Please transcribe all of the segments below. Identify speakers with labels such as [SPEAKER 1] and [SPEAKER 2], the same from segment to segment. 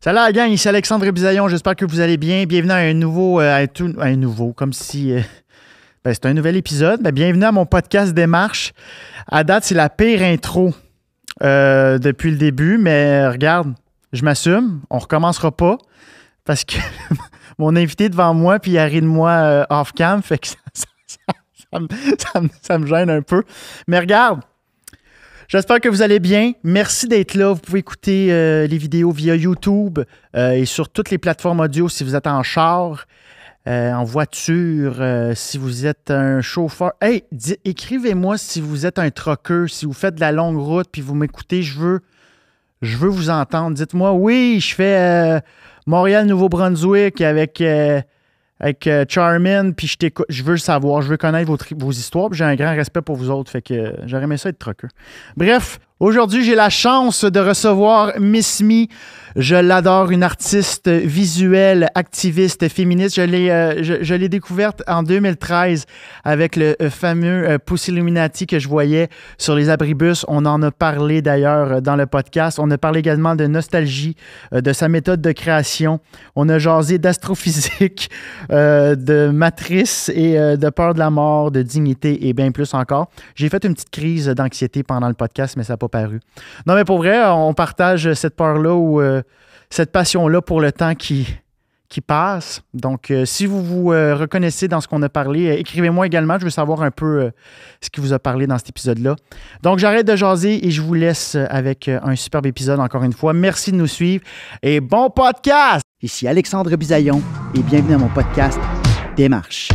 [SPEAKER 1] Salut la gang, ici Alexandre Bisaillon, j'espère que vous allez bien. Bienvenue à un nouveau, comme si c'est un nouvel épisode. Bienvenue à mon podcast Démarche. À date, c'est la pire intro depuis le début, mais regarde, je m'assume, on recommencera pas parce que mon invité est devant moi puis il rit de moi off-cam, fait que ça me gêne un peu. Mais regarde, j'espère que vous allez bien. Merci d'être là. Vous pouvez écouter les vidéos via YouTube et sur toutes les plateformes audio si vous êtes en char, en voiture, si vous êtes un chauffeur. Hey, écrivez-moi si vous êtes un trucker, si vous faites de la longue route puis vous m'écoutez, je veux vous entendre. Dites-moi, oui, je fais Montréal-Nouveau-Brunswick avec Charmin, puis je veux le savoir, je veux connaître vos histoires, puis j'ai un grand respect pour vous autres, fait que j'aurais aimé ça être trucker. Bref, aujourd'hui, j'ai la chance de recevoir Miss Me. Je l'adore, une artiste visuelle, activiste, féministe. Je l'ai découverte en 2013 avec le fameux Pussy Illuminati que je voyais sur les abribus. On en a parlé d'ailleurs dans le podcast. On a parlé également de nostalgie, de sa méthode de création. On a jasé d'astrophysique, de matrice et de peur de la mort, de dignité et bien plus encore. J'ai fait une petite crise d'anxiété pendant le podcast, mais ça n'a pas paru. Non, mais pour vrai, on partage cette peur-là ou cette passion-là pour le temps qui passe. Donc, si vous vous reconnaissez dans ce qu'on a parlé, écrivez-moi également. Je veux savoir un peu ce qui vous a parlé dans cet épisode-là. Donc, j'arrête de jaser et je vous laisse avec un superbe épisode encore une fois. Merci de nous suivre et bon podcast!
[SPEAKER 2] Ici Alexandre Bisaillon et bienvenue à mon podcast Démarche.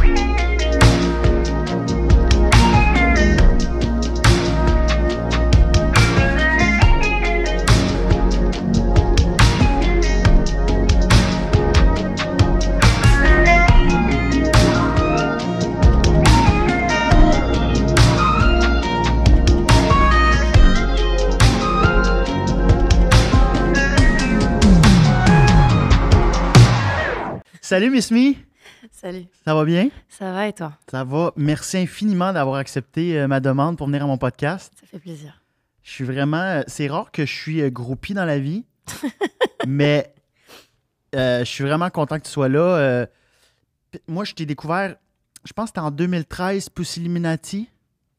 [SPEAKER 1] Salut Miss Me!
[SPEAKER 3] Salut.
[SPEAKER 1] Ça va bien?
[SPEAKER 3] Ça va et toi?
[SPEAKER 1] Ça va. Merci infiniment d'avoir accepté ma demande pour venir à mon podcast.
[SPEAKER 3] Ça fait plaisir.
[SPEAKER 1] Je suis vraiment... c'est rare que je suis groupie dans la vie, mais je suis vraiment content que tu sois là. Moi, je t'ai découvert, je pense que c'était en 2013, Pussy Illuminati.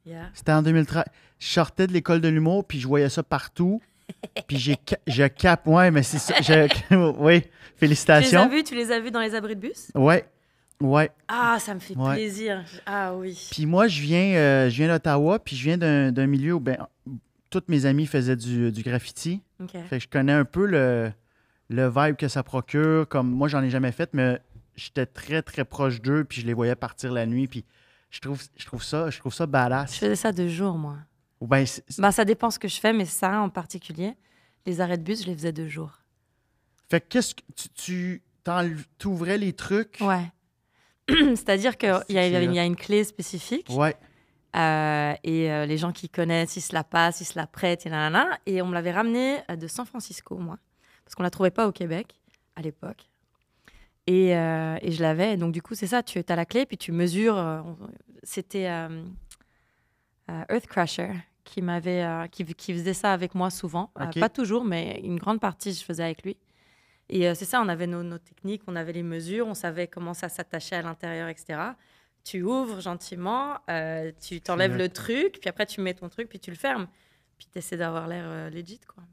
[SPEAKER 3] Yeah.
[SPEAKER 1] C'était en 2013. Je sortais de l'école de l'humour, puis je voyais ça partout. Puis je capte... Ouais, mais c'est ça. Oui, félicitations.
[SPEAKER 3] Tu les as vus dans les abris de bus?
[SPEAKER 1] Ouais.
[SPEAKER 3] Ah, ça me fait plaisir. Ah oui.
[SPEAKER 1] Puis moi, je viens d'Ottawa, puis je viens d'un milieu où toutes mes amies faisaient du graffiti.
[SPEAKER 3] Okay.
[SPEAKER 1] Fait que je connais un peu le vibe que ça procure. Comme moi, j'en ai jamais fait, mais j'étais très, très proche d'eux, puis je les voyais partir la nuit, puis je trouve ça badass.
[SPEAKER 3] Je faisais ça de jour, moi.
[SPEAKER 1] Ou
[SPEAKER 3] ça dépend ce que je fais, mais ça en particulier, les arrêts de bus, je les faisais de jour.
[SPEAKER 1] Fait que qu'est-ce que tu t'ouvrais les trucs?
[SPEAKER 3] Ouais. C'est-à-dire qu'il y a une clé spécifique.
[SPEAKER 1] Ouais.
[SPEAKER 3] Et les gens qui connaissent, ils se la passent, ils se la prêtent, et on me l'avait ramenée de San Francisco, moi, parce qu'on la trouvait pas au Québec à l'époque. Et je l'avais. Donc du coup, c'est ça. Tu as la clé, puis tu mesures. C'était Earth Crusher qui faisait ça avec moi souvent.
[SPEAKER 1] Okay.
[SPEAKER 3] Pas toujours, mais une grande partie, je faisais avec lui. Et c'est ça, on avait nos techniques, on avait les mesures, on savait comment ça s'attachait à l'intérieur, etc. Tu ouvres gentiment, tu t'enlèves le truc, puis après tu mets ton truc, puis tu le fermes. Puis tu essaies d'avoir l'air legit, quoi.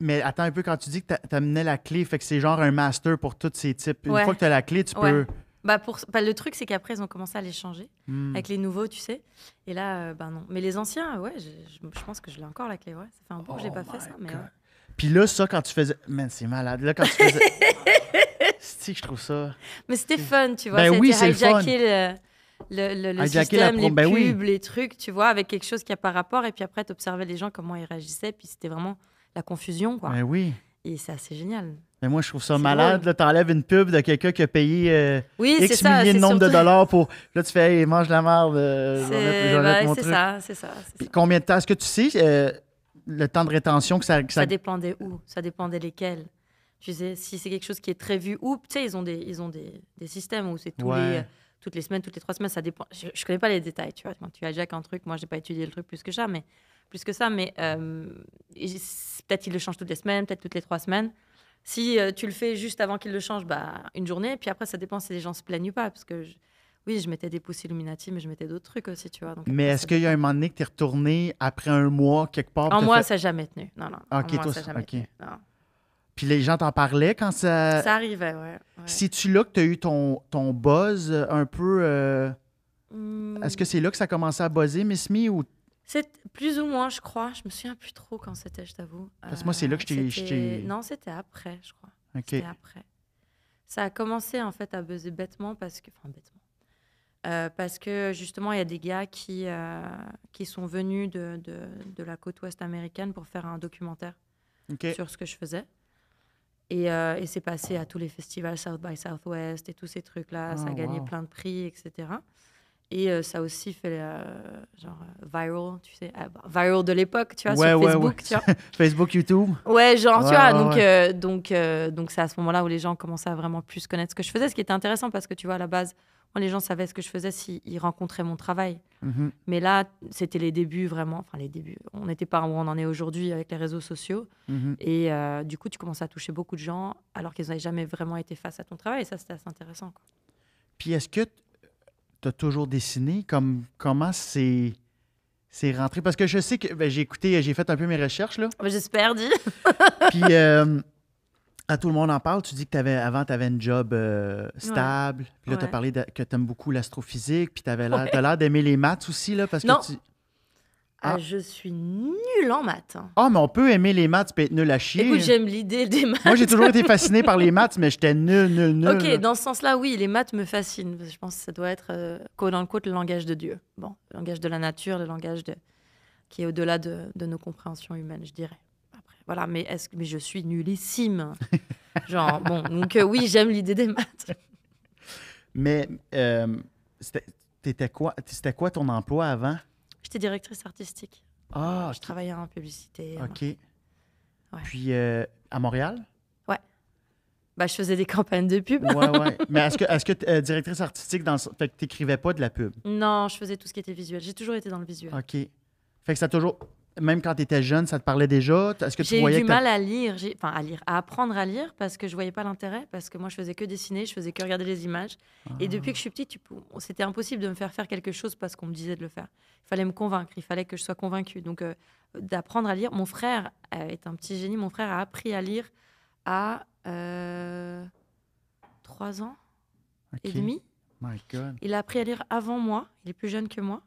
[SPEAKER 1] Mais attends un peu, quand tu dis que tu amenais la clé, fait que c'est genre un master pour tous ces types. Une
[SPEAKER 3] Ouais.
[SPEAKER 1] fois que tu as la clé, tu peux...
[SPEAKER 3] Le truc, c'est qu'après, ils ont commencé à les changer avec les nouveaux, tu sais. Et là, non. Mais les anciens, je pense que je l'ai encore, la clé. Ouais. Ça fait un bout que je n'ai pas fait ça. Mais ouais.
[SPEAKER 1] Puis là, ça, quand tu faisais... Man, c'est malade. Là, quand tu faisais... c'est que je trouve ça...
[SPEAKER 3] Mais c'était fun, tu vois.
[SPEAKER 1] Oui, c'est
[SPEAKER 3] hijacker le système, les pubs, les trucs, tu vois, avec quelque chose qui n'a pas rapport. Et puis après, tu observais les gens, comment ils réagissaient. Puis c'était vraiment la confusion, quoi.
[SPEAKER 1] Ben oui.
[SPEAKER 3] Et c'est assez génial.
[SPEAKER 1] Mais moi, je trouve ça malade. Là, t'enlèves une pub de quelqu'un qui a payé X milliers de nombre de dollars pour... Là, tu fais, hey, mange la merde.
[SPEAKER 3] C'est ça.
[SPEAKER 1] Puis combien de temps? Est-ce que tu sais le temps de rétention que ça...
[SPEAKER 3] Ça dépendait où? Ça dépendait lesquels. Tu sais, si c'est quelque chose qui est très vu ou... Tu sais, ils ont des systèmes où c'est toutes les semaines, toutes les 3 semaines, ça dépend. Je connais pas les détails, tu vois. Quand tu hijack un truc, moi, j'ai pas étudié le truc plus que ça, mais peut-être ils le changent toutes les semaines, peut-être toutes les 3 semaines. Si tu le fais juste avant qu'il le change, une journée. Puis après, ça dépend si les gens se plaignent ou pas. Parce que, oui, je mettais des pouces Illuminati, mais je mettais d'autres trucs aussi, tu vois. Donc,
[SPEAKER 1] Mais
[SPEAKER 3] après,
[SPEAKER 1] est-ce
[SPEAKER 3] ça
[SPEAKER 1] qu'il y a un
[SPEAKER 3] dépend.
[SPEAKER 1] moment donné que tu es retourné après un mois quelque part?
[SPEAKER 3] En
[SPEAKER 1] t'as
[SPEAKER 3] moi,
[SPEAKER 1] fait-
[SPEAKER 3] ça n'a jamais tenu. Non, non. En
[SPEAKER 1] Ok,
[SPEAKER 3] moi,
[SPEAKER 1] toi,
[SPEAKER 3] ça n'a jamais
[SPEAKER 1] ok.
[SPEAKER 3] tenu. Non.
[SPEAKER 1] Puis les gens t'en parlaient quand ça.
[SPEAKER 3] Ça arrivait, ouais.
[SPEAKER 1] C'est-tu là que tu as eu ton buzz un peu. Est-ce que c'est là que ça a commencé à buzzer, Miss Me? Ou...
[SPEAKER 3] C'est plus ou moins, je crois. Je me souviens plus trop quand c'était, je t'avoue.
[SPEAKER 1] Parce que moi, c'est là que je t'ai.
[SPEAKER 3] Non, c'était après, je crois.
[SPEAKER 1] Ok.
[SPEAKER 3] C'était après. Ça a commencé en fait à buzzer bêtement parce que, parce que justement il y a des gars qui sont venus de la côte ouest américaine pour faire un documentaire
[SPEAKER 1] Ok.
[SPEAKER 3] sur ce que je faisais. Et c'est passé à tous les festivals South by Southwest et tous ces trucs-là. Ça a gagné plein de prix, etc. Et ça a aussi fait viral, tu sais, viral de l'époque, tu vois, sur Facebook, tu vois.
[SPEAKER 1] Facebook, YouTube.
[SPEAKER 3] Ouais, genre, tu vois,
[SPEAKER 1] ouais.
[SPEAKER 3] donc c'est à ce moment-là où les gens commençaient à vraiment plus connaître ce que je faisais, ce qui était intéressant parce que, tu vois, à la base, moi, les gens savaient ce que je faisais s'ils rencontraient mon travail.
[SPEAKER 1] Mhm.
[SPEAKER 3] Mais là, c'était les débuts, vraiment, enfin, les débuts. On n'était pas où on en est aujourd'hui avec les réseaux sociaux.
[SPEAKER 1] Mhm.
[SPEAKER 3] Et du coup, tu commences à toucher beaucoup de gens alors qu'ils n'avaient jamais vraiment été face à ton travail. Et ça, c'était assez intéressant, quoi.
[SPEAKER 1] Puis est-ce que tu as toujours dessiné? Comment c'est rentré? Parce que je sais que j'ai fait un peu mes recherches, là.
[SPEAKER 3] J'espère, dis.
[SPEAKER 1] Puis à tout le monde en parle, tu dis que avant, tu avais une job stable. Puis là, tu as
[SPEAKER 3] Ouais.
[SPEAKER 1] parlé que tu aimes beaucoup l'astrophysique. Puis tu as l'air d'aimer les maths aussi, là. Parce
[SPEAKER 3] Non.
[SPEAKER 1] que tu...
[SPEAKER 3] Je suis nulle en maths.
[SPEAKER 1] Ah, mais on peut aimer les maths et être nul à chier.
[SPEAKER 3] Écoute, j'aime l'idée des maths.
[SPEAKER 1] Moi, j'ai toujours été fasciné par les maths, mais j'étais nul.
[SPEAKER 3] Ok,
[SPEAKER 1] là.
[SPEAKER 3] dans ce sens-là, oui, les maths me fascinent. Je pense que ça doit être, quote unquote, le langage de Dieu. Bon, le langage de la nature, le langage qui est au-delà de nos compréhensions humaines, je dirais. Après, voilà, mais je suis nullissime. Genre, bon, donc oui, j'aime l'idée des maths.
[SPEAKER 1] Mais c'était quoi ton emploi avant?
[SPEAKER 3] J'étais directrice artistique.
[SPEAKER 1] Ah,
[SPEAKER 3] Je travaillais en publicité.
[SPEAKER 1] OK.
[SPEAKER 3] Ouais.
[SPEAKER 1] Puis à Montréal?
[SPEAKER 3] Je faisais des campagnes de pub.
[SPEAKER 1] Ouais. Mais est-ce que directrice artistique, fait que t'écrivais pas de la pub?
[SPEAKER 3] Non, je faisais tout ce qui était visuel. J'ai toujours été dans le visuel.
[SPEAKER 1] OK. Fait que ça a toujours... Même quand tu étais jeune, ça te parlait déjà? Est-ce que tu
[SPEAKER 3] J'ai eu
[SPEAKER 1] voyais
[SPEAKER 3] du
[SPEAKER 1] que
[SPEAKER 3] mal à lire, à apprendre à lire parce que je voyais pas l'intérêt, parce que moi je faisais que dessiner, je faisais que regarder les images. Et depuis que je suis petite, c'était impossible de me faire faire quelque chose parce qu'on me disait de le faire. Il fallait me convaincre, il fallait que je sois convaincue. Donc d'apprendre à lire, mon frère est un petit génie, mon frère a appris à lire à 3 ans et
[SPEAKER 1] OK.
[SPEAKER 3] demi.
[SPEAKER 1] My God.
[SPEAKER 3] Il a appris à lire avant moi, il est plus jeune que moi.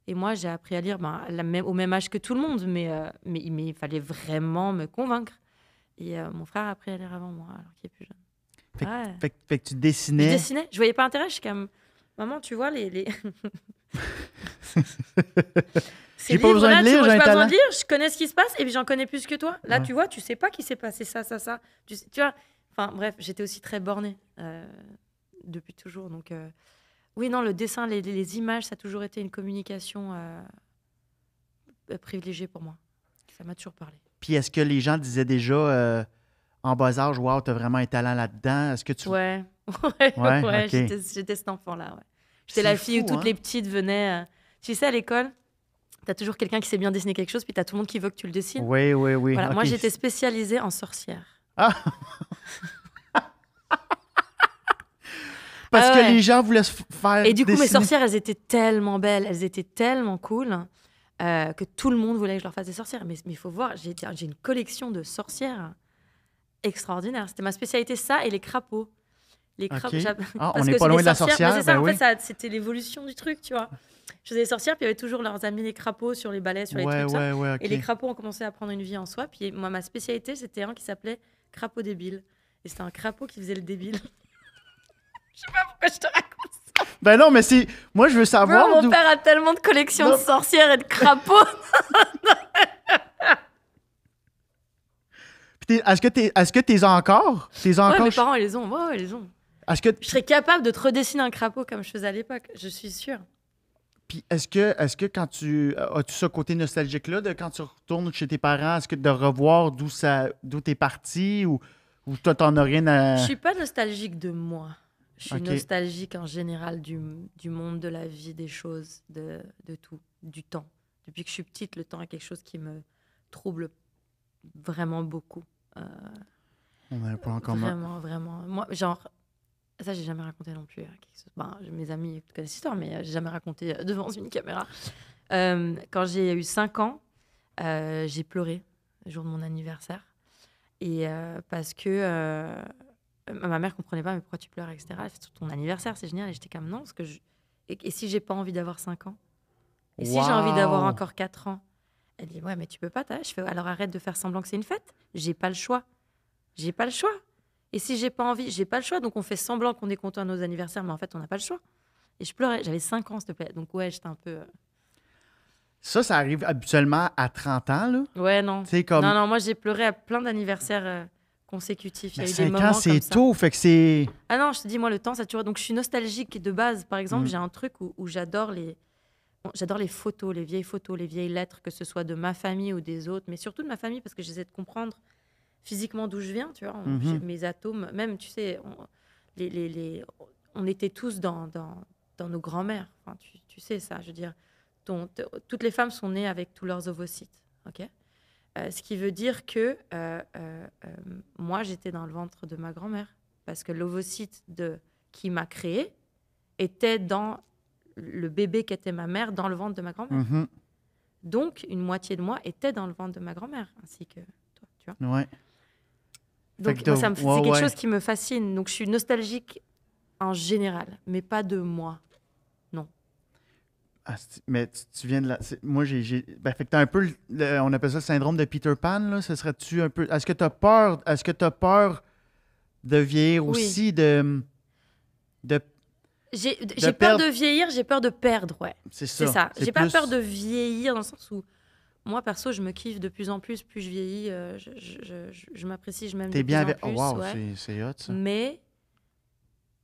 [SPEAKER 3] Et moi, j'ai appris à lire au même âge que tout le monde, mais il fallait vraiment me convaincre. Et mon frère a appris à lire avant moi, alors qu'il est plus jeune.
[SPEAKER 1] Fait que tu
[SPEAKER 3] Je
[SPEAKER 1] dessinais...
[SPEAKER 3] dessinais, je voyais pas l'intérêt, je suis comme... Maman, tu vois, les... Ces
[SPEAKER 1] J'ai pas besoin de
[SPEAKER 3] livres-là,
[SPEAKER 1] lire,
[SPEAKER 3] moi,
[SPEAKER 1] j'ai un
[SPEAKER 3] pas besoin
[SPEAKER 1] talent.
[SPEAKER 3] de lire, je connais ce qui se passe, et puis j'en connais plus que toi. Là,
[SPEAKER 1] Ouais.
[SPEAKER 3] tu vois, tu sais pas qu'il s'est passé ça. Tu vois, enfin, bref, j'étais aussi très bornée depuis toujours, donc... Oui, non, le dessin, les images, ça a toujours été une communication privilégiée pour moi. Ça m'a toujours parlé.
[SPEAKER 1] Puis est-ce que les gens disaient déjà en bas âge, « Wow, t'as vraiment un talent là-dedans? » Est-ce que tu...
[SPEAKER 3] Ouais,
[SPEAKER 1] Ouais, ok.
[SPEAKER 3] j'étais cet enfant-là. Ouais. J'étais la fille où toutes les petites venaient. Tu sais, à l'école, t'as toujours quelqu'un qui sait bien dessiner quelque chose, puis t'as tout le monde qui veut que tu le dessines.
[SPEAKER 1] Oui.
[SPEAKER 3] Voilà,
[SPEAKER 1] OK.
[SPEAKER 3] moi, j'étais spécialisée en sorcière.
[SPEAKER 1] Ah! Parce que les gens voulaient se faire
[SPEAKER 3] Et du coup, mes
[SPEAKER 1] dessiner.
[SPEAKER 3] sorcières, elles étaient tellement belles, elles étaient tellement cool que tout le monde voulait que je leur fasse des sorcières. Mais il faut voir, j'ai une collection de sorcières extraordinaire. C'était ma spécialité, ça et les crapauds. Les crapauds.
[SPEAKER 1] OK. Ah,
[SPEAKER 3] Parce
[SPEAKER 1] on
[SPEAKER 3] que
[SPEAKER 1] n'est pas
[SPEAKER 3] c'est
[SPEAKER 1] loin
[SPEAKER 3] des
[SPEAKER 1] de la
[SPEAKER 3] sorcières.
[SPEAKER 1] sorcière.
[SPEAKER 3] Mais c'est ça,
[SPEAKER 1] ben
[SPEAKER 3] en
[SPEAKER 1] oui.
[SPEAKER 3] fait, c'était l'évolution du truc, tu vois. Je faisais des sorcières, puis il y avait toujours leurs amis les crapauds sur les balais, sur les trucs. Ça.
[SPEAKER 1] Ouais, OK.
[SPEAKER 3] Et les crapauds ont commencé à prendre une vie en soi. Puis moi, ma spécialité, c'était un qui s'appelait crapaud débile. Et c'était un crapaud qui faisait le débile. Je sais pas pourquoi je te raconte ça.
[SPEAKER 1] Ben non, mais c'est... Moi, je veux savoir
[SPEAKER 3] Bro, mon père a tellement de collections
[SPEAKER 1] Non.
[SPEAKER 3] de sorcières et de crapauds.
[SPEAKER 1] Puis est-ce que t'es encore? T'es
[SPEAKER 3] Ouais,
[SPEAKER 1] encore?
[SPEAKER 3] mes parents, ils les ont. Ouais, ils les ont.
[SPEAKER 1] Est-ce que...
[SPEAKER 3] Je serais capable de te redessiner un crapaud comme je faisais à l'époque. Je suis sûre.
[SPEAKER 1] Puis est-ce que quand tu... As-tu ce côté nostalgique-là de quand tu retournes chez tes parents, est-ce que de revoir d'où t'es parti ou toi, t'en as rien à...
[SPEAKER 3] Je suis pas nostalgique de moi. Je suis
[SPEAKER 1] Ok.
[SPEAKER 3] nostalgique en général du monde, de la vie, des choses, de tout, du temps. Depuis que je suis petite, le temps est quelque chose qui me trouble vraiment beaucoup.
[SPEAKER 1] On n'avait pas en commun.
[SPEAKER 3] Vraiment, vraiment. Moi, genre, ça, j'ai jamais raconté non plus. Mes amis connaissent l'histoire, mais j'ai jamais raconté devant une caméra. Quand j'ai eu 5 ans, j'ai pleuré le jour de mon anniversaire. Et parce que ma mère comprenait pas, mais pourquoi tu pleures, etc. Elle fait, ton anniversaire, c'est génial. Et j'étais comme non, parce que et si j'ai pas envie d'avoir 5 ans? Et si j'ai envie d'avoir encore 4 ans? Elle dit, ouais, mais tu peux pas. Je fais, alors arrête de faire semblant que c'est une fête. J'ai pas le choix. J'ai pas le choix. Et si j'ai pas envie, j'ai pas le choix. Donc on fait semblant qu'on est content à nos anniversaires, mais en fait, on n'a pas le choix. Et je pleurais. J'avais 5 ans, s'il te plaît. Donc ouais, j'étais un peu...
[SPEAKER 1] Ça arrive habituellement à 30 ans, là?
[SPEAKER 3] Ouais, non.
[SPEAKER 1] Comme...
[SPEAKER 3] Non, moi, j'ai pleuré à plein d'anniversaires consécutifs. Il y a eu
[SPEAKER 1] 5
[SPEAKER 3] des moments
[SPEAKER 1] ans, c'est
[SPEAKER 3] comme ça.
[SPEAKER 1] tôt, fait que c'est...
[SPEAKER 3] Ah non, je te dis, moi, le temps, ça dure. Donc je suis nostalgique de base. Par exemple, j'ai un truc où j'adore les photos, les vieilles lettres, que ce soit de ma famille ou des autres, mais surtout de ma famille, parce que j'essaie de comprendre physiquement d'où je viens, tu vois. Mes atomes, même, tu sais, on était tous dans nos grands-mères. Enfin, tu sais ça, je veux dire. Toutes les femmes sont nées avec tous leurs ovocytes, ok. Ce qui veut dire que moi, j'étais dans le ventre de ma grand-mère, parce que l'ovocyte qui m'a créée était dans le bébé qu'était ma mère dans le ventre de ma grand-mère.
[SPEAKER 1] Mm-hmm.
[SPEAKER 3] Donc, une moitié de moi était dans le ventre de ma grand-mère, ainsi que toi, tu vois.
[SPEAKER 1] Ouais.
[SPEAKER 3] Donc, moi, c'est quelque chose qui me fascine. Donc, je suis nostalgique en général, mais pas de moi. Non.
[SPEAKER 1] Ah, mais tu viens de là. Moi, fait que t'as un peu, on appelle ça le syndrome de Peter Pan, là. Ce serait-tu un peu... Est-ce que t'as peur de vieillir aussi,
[SPEAKER 3] J'ai peur de vieillir, j'ai peur de perdre, ouais.
[SPEAKER 1] C'est ça.
[SPEAKER 3] J'ai pas peur de vieillir dans le sens où moi, perso, je me kiffe de plus en plus. Plus je vieillis, je m'apprécie, je m'aime de plus en plus.
[SPEAKER 1] Oh, wow,
[SPEAKER 3] ouais.
[SPEAKER 1] c'est hot, ça.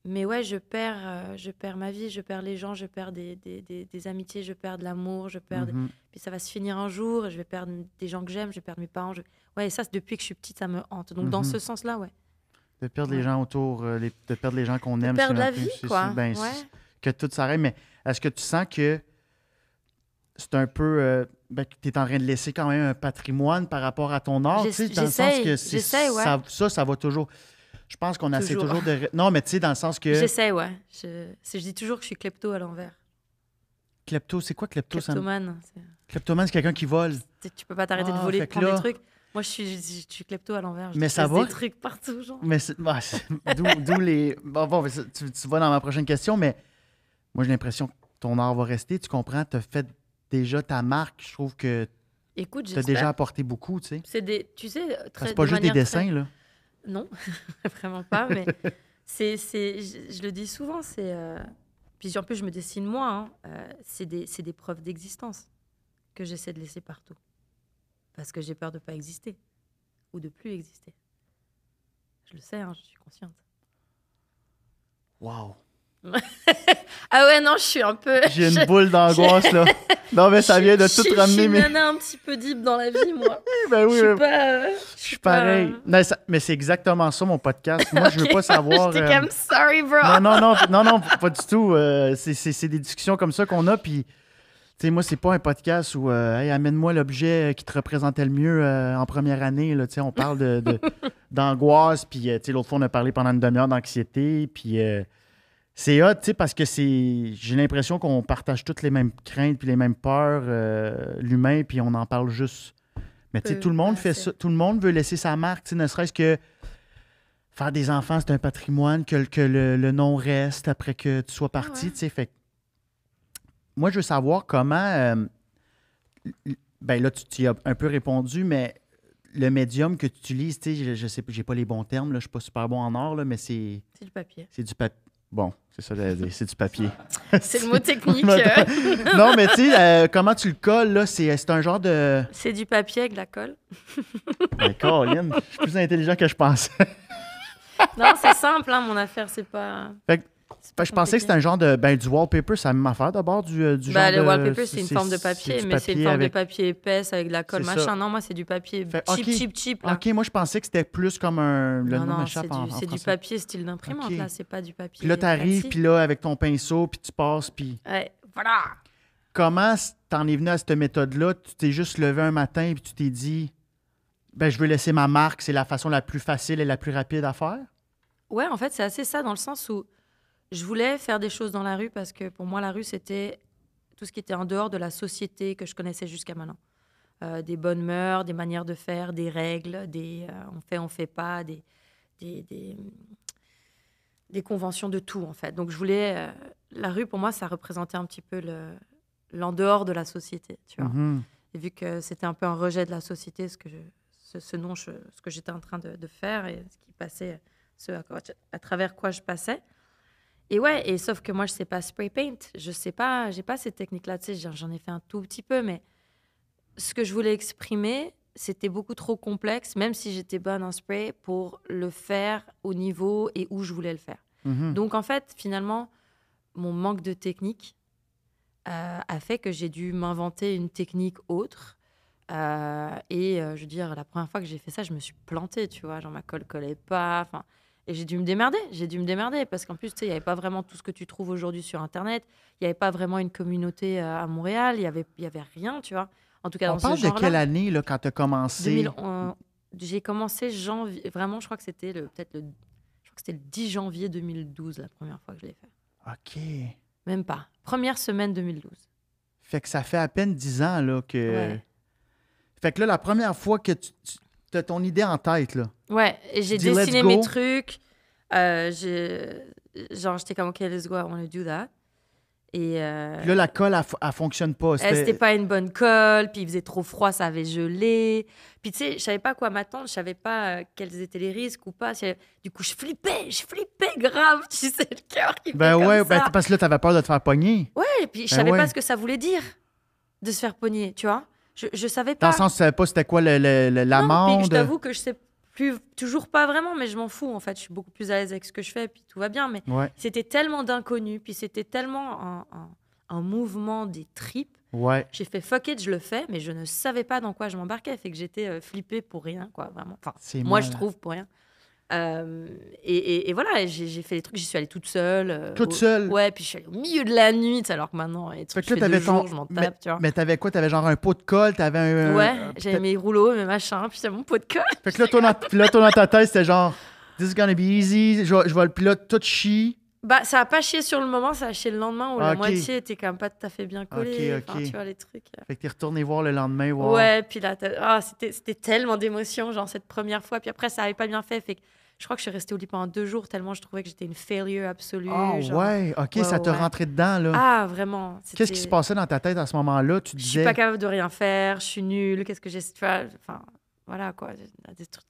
[SPEAKER 3] Mais ouais, je perds ma vie, je perds les gens, je perds des amitiés, je perds de l'amour, puis ça va se finir un jour, et je vais perdre des gens que j'aime, je vais perdre mes parents. Ouais, et ça, depuis que je suis petite, ça me hante. Donc, dans ce sens-là, ouais.
[SPEAKER 1] De perdre les gens autour, de perdre les gens qu'on aime.
[SPEAKER 3] De perdre la vie, quoi.
[SPEAKER 1] Que tout s'arrête. Mais est-ce que tu sens que c'est un peu... que tu es en train de laisser quand même un patrimoine par rapport à ton art? Dans le sens que ça va toujours... Je pense qu'on essaie toujours de... Non, mais tu sais, dans le sens que...
[SPEAKER 3] J'essaie, ouais. Je dis toujours que je suis klepto à l'envers.
[SPEAKER 1] Klepto, c'est quoi klepto?
[SPEAKER 3] Kleptomane.
[SPEAKER 1] Kleptomane, c'est quelqu'un qui vole.
[SPEAKER 3] Tu peux pas t'arrêter de voler, de prendre des trucs. Moi, je suis klepto à l'envers.
[SPEAKER 1] Mais ça va?
[SPEAKER 3] Des trucs partout, genre.
[SPEAKER 1] Mais d'où les... Bon, tu vas dans ma prochaine question, mais moi, j'ai l'impression que ton art va rester. Tu comprends? Tu as fait déjà ta marque. Je trouve que tu as déjà apporté beaucoup, tu sais.
[SPEAKER 3] C'est
[SPEAKER 1] pas juste des dessins, là.
[SPEAKER 3] Non, vraiment pas, mais je le dis souvent, puis en plus je me dessine moi, c'est des preuves d'existence que j'essaie de laisser partout. Parce que j'ai peur de ne pas exister ou de plus exister. Je le sais, je suis consciente.
[SPEAKER 1] Wow.
[SPEAKER 3] Ah ouais, non, je suis un peu...
[SPEAKER 1] J'ai une boule d'angoisse, là. Non, mais ça vient de tout ramener.
[SPEAKER 3] Je suis nana un petit peu deep dans la vie, moi.
[SPEAKER 1] Ben oui,
[SPEAKER 3] je
[SPEAKER 1] suis pareil. Non, mais c'est exactement ça, mon podcast. Moi, je veux pas savoir...
[SPEAKER 3] J'étais comme, sorry, bro.
[SPEAKER 1] Non, pas du tout. C'est des discussions comme ça qu'on a, puis... Tu sais, moi, c'est pas un podcast où hey, amène-moi l'objet qui te représentait le mieux en première année. Là, on parle d'angoisse, puis l'autre fois, on a parlé pendant une demi-heure d'anxiété, puis c'est hot, parce que j'ai l'impression qu'on partage toutes les mêmes craintes puis les mêmes peurs, l'humain, puis on en parle juste. Mais tout le monde fait ça. Tout le monde veut laisser sa marque, ne serait-ce que faire des enfants, c'est un patrimoine, que le nom reste après que tu sois parti, fait. Moi, je veux savoir comment... là, tu y as un peu répondu, mais le médium que tu utilises, je sais pas, j'ai pas les bons termes, là, je suis pas super bon en art, là, mais c'est...
[SPEAKER 3] C'est du papier.
[SPEAKER 1] C'est du papier. Bon, c'est ça, c'est du papier.
[SPEAKER 3] C'est le mot technique.
[SPEAKER 1] Non, mais tu sais, comment tu le colles, là, c'est un genre de...
[SPEAKER 3] C'est du papier avec de la colle.
[SPEAKER 1] Caroline, je suis plus intelligent que je pensais.
[SPEAKER 3] Non, c'est simple, mon affaire, c'est pas...
[SPEAKER 1] Je pensais que c'était un genre de... du wallpaper, c'est la même affaire d'abord, du genre
[SPEAKER 3] le wallpaper, c'est une forme de papier, mais c'est une forme de papier épaisse avec de la colle, machin. Non, moi, c'est du papier cheap, là.
[SPEAKER 1] OK, moi, je pensais que c'était plus comme un...
[SPEAKER 3] Non, c'est du papier style d'imprimante, là. C'est pas du papier.
[SPEAKER 1] Puis là, t'arrives, puis là, avec ton pinceau, puis tu passes, puis...
[SPEAKER 3] Ouais, voilà.
[SPEAKER 1] Comment t'en es venu à cette méthode-là? Tu t'es juste levé un matin, puis tu t'es dit... ben, je veux laisser ma marque, c'est la façon la plus facile et la plus rapide à faire?
[SPEAKER 3] Ouais, en fait, c'est assez ça dans le sens où je voulais faire des choses dans la rue parce que pour moi, la rue, c'était tout ce qui était en dehors de la société que je connaissais jusqu'à maintenant. Des bonnes mœurs, des manières de faire, des règles, on fait pas, des, des, des conventions de tout, en fait. Donc, je voulais... la rue, pour moi, ça représentait un petit peu l'en dehors de la société, tu vois.
[SPEAKER 1] Mhm.
[SPEAKER 3] Et vu que c'était un peu un rejet de la société, ce que j'étais en train de faire et ce qui passait, à travers quoi je passais. Et ouais, et sauf que moi, je sais pas spray paint. Je sais pas, j'ai pas cette technique-là. Tu sais, j'en ai fait un tout petit peu, mais ce que je voulais exprimer, c'était beaucoup trop complexe, même si j'étais bonne en spray, pour le faire au niveau et où je voulais le faire.
[SPEAKER 1] Mhm.
[SPEAKER 3] Donc, en fait, finalement, mon manque de technique a fait que j'ai dû m'inventer une technique autre. Je veux dire, la première fois que j'ai fait ça, je me suis plantée, tu vois. Genre, ma colle collait pas. Enfin, et j'ai dû me démerder. J'ai dû me démerder parce qu'en plus, tu sais, il n'y avait pas vraiment tout ce que tu trouves aujourd'hui sur Internet. Il n'y avait pas vraiment une communauté à Montréal. Il y avait rien, tu vois. En tout cas,
[SPEAKER 1] On
[SPEAKER 3] dans ce
[SPEAKER 1] parle de
[SPEAKER 3] genre-là.
[SPEAKER 1] quelle année là, quand tu as commencé?
[SPEAKER 3] 2000, j'ai commencé janvier. Vraiment, je crois que c'était je crois que c'était le 10 janvier 2012, la première fois que je l'ai fait.
[SPEAKER 1] OK.
[SPEAKER 3] Même pas. Première semaine 2012.
[SPEAKER 1] Fait que ça fait à peine 10 ans là, que...
[SPEAKER 3] Ouais.
[SPEAKER 1] Fait que là, la première fois que tu as ton idée en tête, là,
[SPEAKER 3] Ouais, et j'ai
[SPEAKER 1] dis, let's
[SPEAKER 3] dessiné
[SPEAKER 1] go.
[SPEAKER 3] mes trucs. Genre, j'étais comme, OK, let's go, I want to do that. Et
[SPEAKER 1] puis là, la colle, elle fonctionne pas.
[SPEAKER 3] c'était pas une bonne colle, puis il faisait trop froid, ça avait gelé. Puis tu sais, je savais pas quoi m'attendre, je savais pas quels étaient les risques ou pas. Du coup, je flippais grave, tu sais, le cœur qui fait
[SPEAKER 1] Ben
[SPEAKER 3] comme
[SPEAKER 1] ouais,
[SPEAKER 3] ça.
[SPEAKER 1] ben, parce que là, t'avais peur de te faire pogner.
[SPEAKER 3] Ouais, et puis je
[SPEAKER 1] Ben
[SPEAKER 3] savais
[SPEAKER 1] ouais.
[SPEAKER 3] pas ce que ça voulait dire de se faire pogner, tu vois. Je savais
[SPEAKER 1] Dans
[SPEAKER 3] pas.
[SPEAKER 1] le sens, tu savais pas c'était quoi
[SPEAKER 3] Non, puis
[SPEAKER 1] l'amende.
[SPEAKER 3] je t'avoue que je sais toujours pas vraiment, mais je m'en fous en fait. Je suis beaucoup plus à l'aise avec ce que je fais, puis tout va bien. Mais
[SPEAKER 1] Ouais,
[SPEAKER 3] c'était tellement d'inconnu, puis c'était tellement un mouvement des tripes.
[SPEAKER 1] ouais.
[SPEAKER 3] J'ai fait fuck it, je le fais, mais je ne savais pas dans quoi je m'embarquais. Fait que j'étais flippée pour rien, quoi, vraiment. Enfin,
[SPEAKER 1] C'est
[SPEAKER 3] moi,
[SPEAKER 1] mal.
[SPEAKER 3] je trouve pour rien. Et voilà, j'ai fait les trucs, j'y suis allée toute seule.
[SPEAKER 1] Toute seule?
[SPEAKER 3] Ouais, puis je suis allée au milieu de la nuit, tu sais, alors que maintenant, les
[SPEAKER 1] Fait
[SPEAKER 3] trucs
[SPEAKER 1] que là,
[SPEAKER 3] je fais
[SPEAKER 1] t'avais
[SPEAKER 3] 2 jours,
[SPEAKER 1] ton.
[SPEAKER 3] je m'en
[SPEAKER 1] Mais,
[SPEAKER 3] tape, tu vois.
[SPEAKER 1] mais t'avais quoi? T'avais genre un pot de colle, t'avais un.
[SPEAKER 3] Ouais, j'avais
[SPEAKER 1] peut-être-
[SPEAKER 3] mes rouleaux, mes machins, puis c'est mon pot de colle.
[SPEAKER 1] Fait que là, toi, dans ta tête, c'était genre, this is gonna be easy. Je vais le pilote tout chie.
[SPEAKER 3] Bah, ça a pas chié sur le moment, ça a chié le lendemain où
[SPEAKER 1] Ah,
[SPEAKER 3] la
[SPEAKER 1] ok.
[SPEAKER 3] moitié était quand même pas tout à fait bien collée.
[SPEAKER 1] Ok, ok.
[SPEAKER 3] Enfin, tu vois, les trucs.
[SPEAKER 1] Fait que t'es retourné voir le lendemain. Voir.
[SPEAKER 3] Ouais, puis là, c'était tellement d'émotions, genre cette première fois. Puis après, ça avait pas bien fait. Fait que je crois que je suis restée au lit pendant 2 jours tellement je trouvais que j'étais une failure absolue.
[SPEAKER 1] Ah
[SPEAKER 3] genre.
[SPEAKER 1] ouais, ok,
[SPEAKER 3] Ouais,
[SPEAKER 1] ça t'a
[SPEAKER 3] ouais.
[SPEAKER 1] rentré dedans, là.
[SPEAKER 3] Ah, vraiment.
[SPEAKER 1] Qu'est-ce qui se passait dans ta tête à ce moment-là? Tu
[SPEAKER 3] Je suis
[SPEAKER 1] disais.
[SPEAKER 3] pas capable de rien faire, je suis nulle, qu'est-ce que j'ai. Enfin, voilà quoi,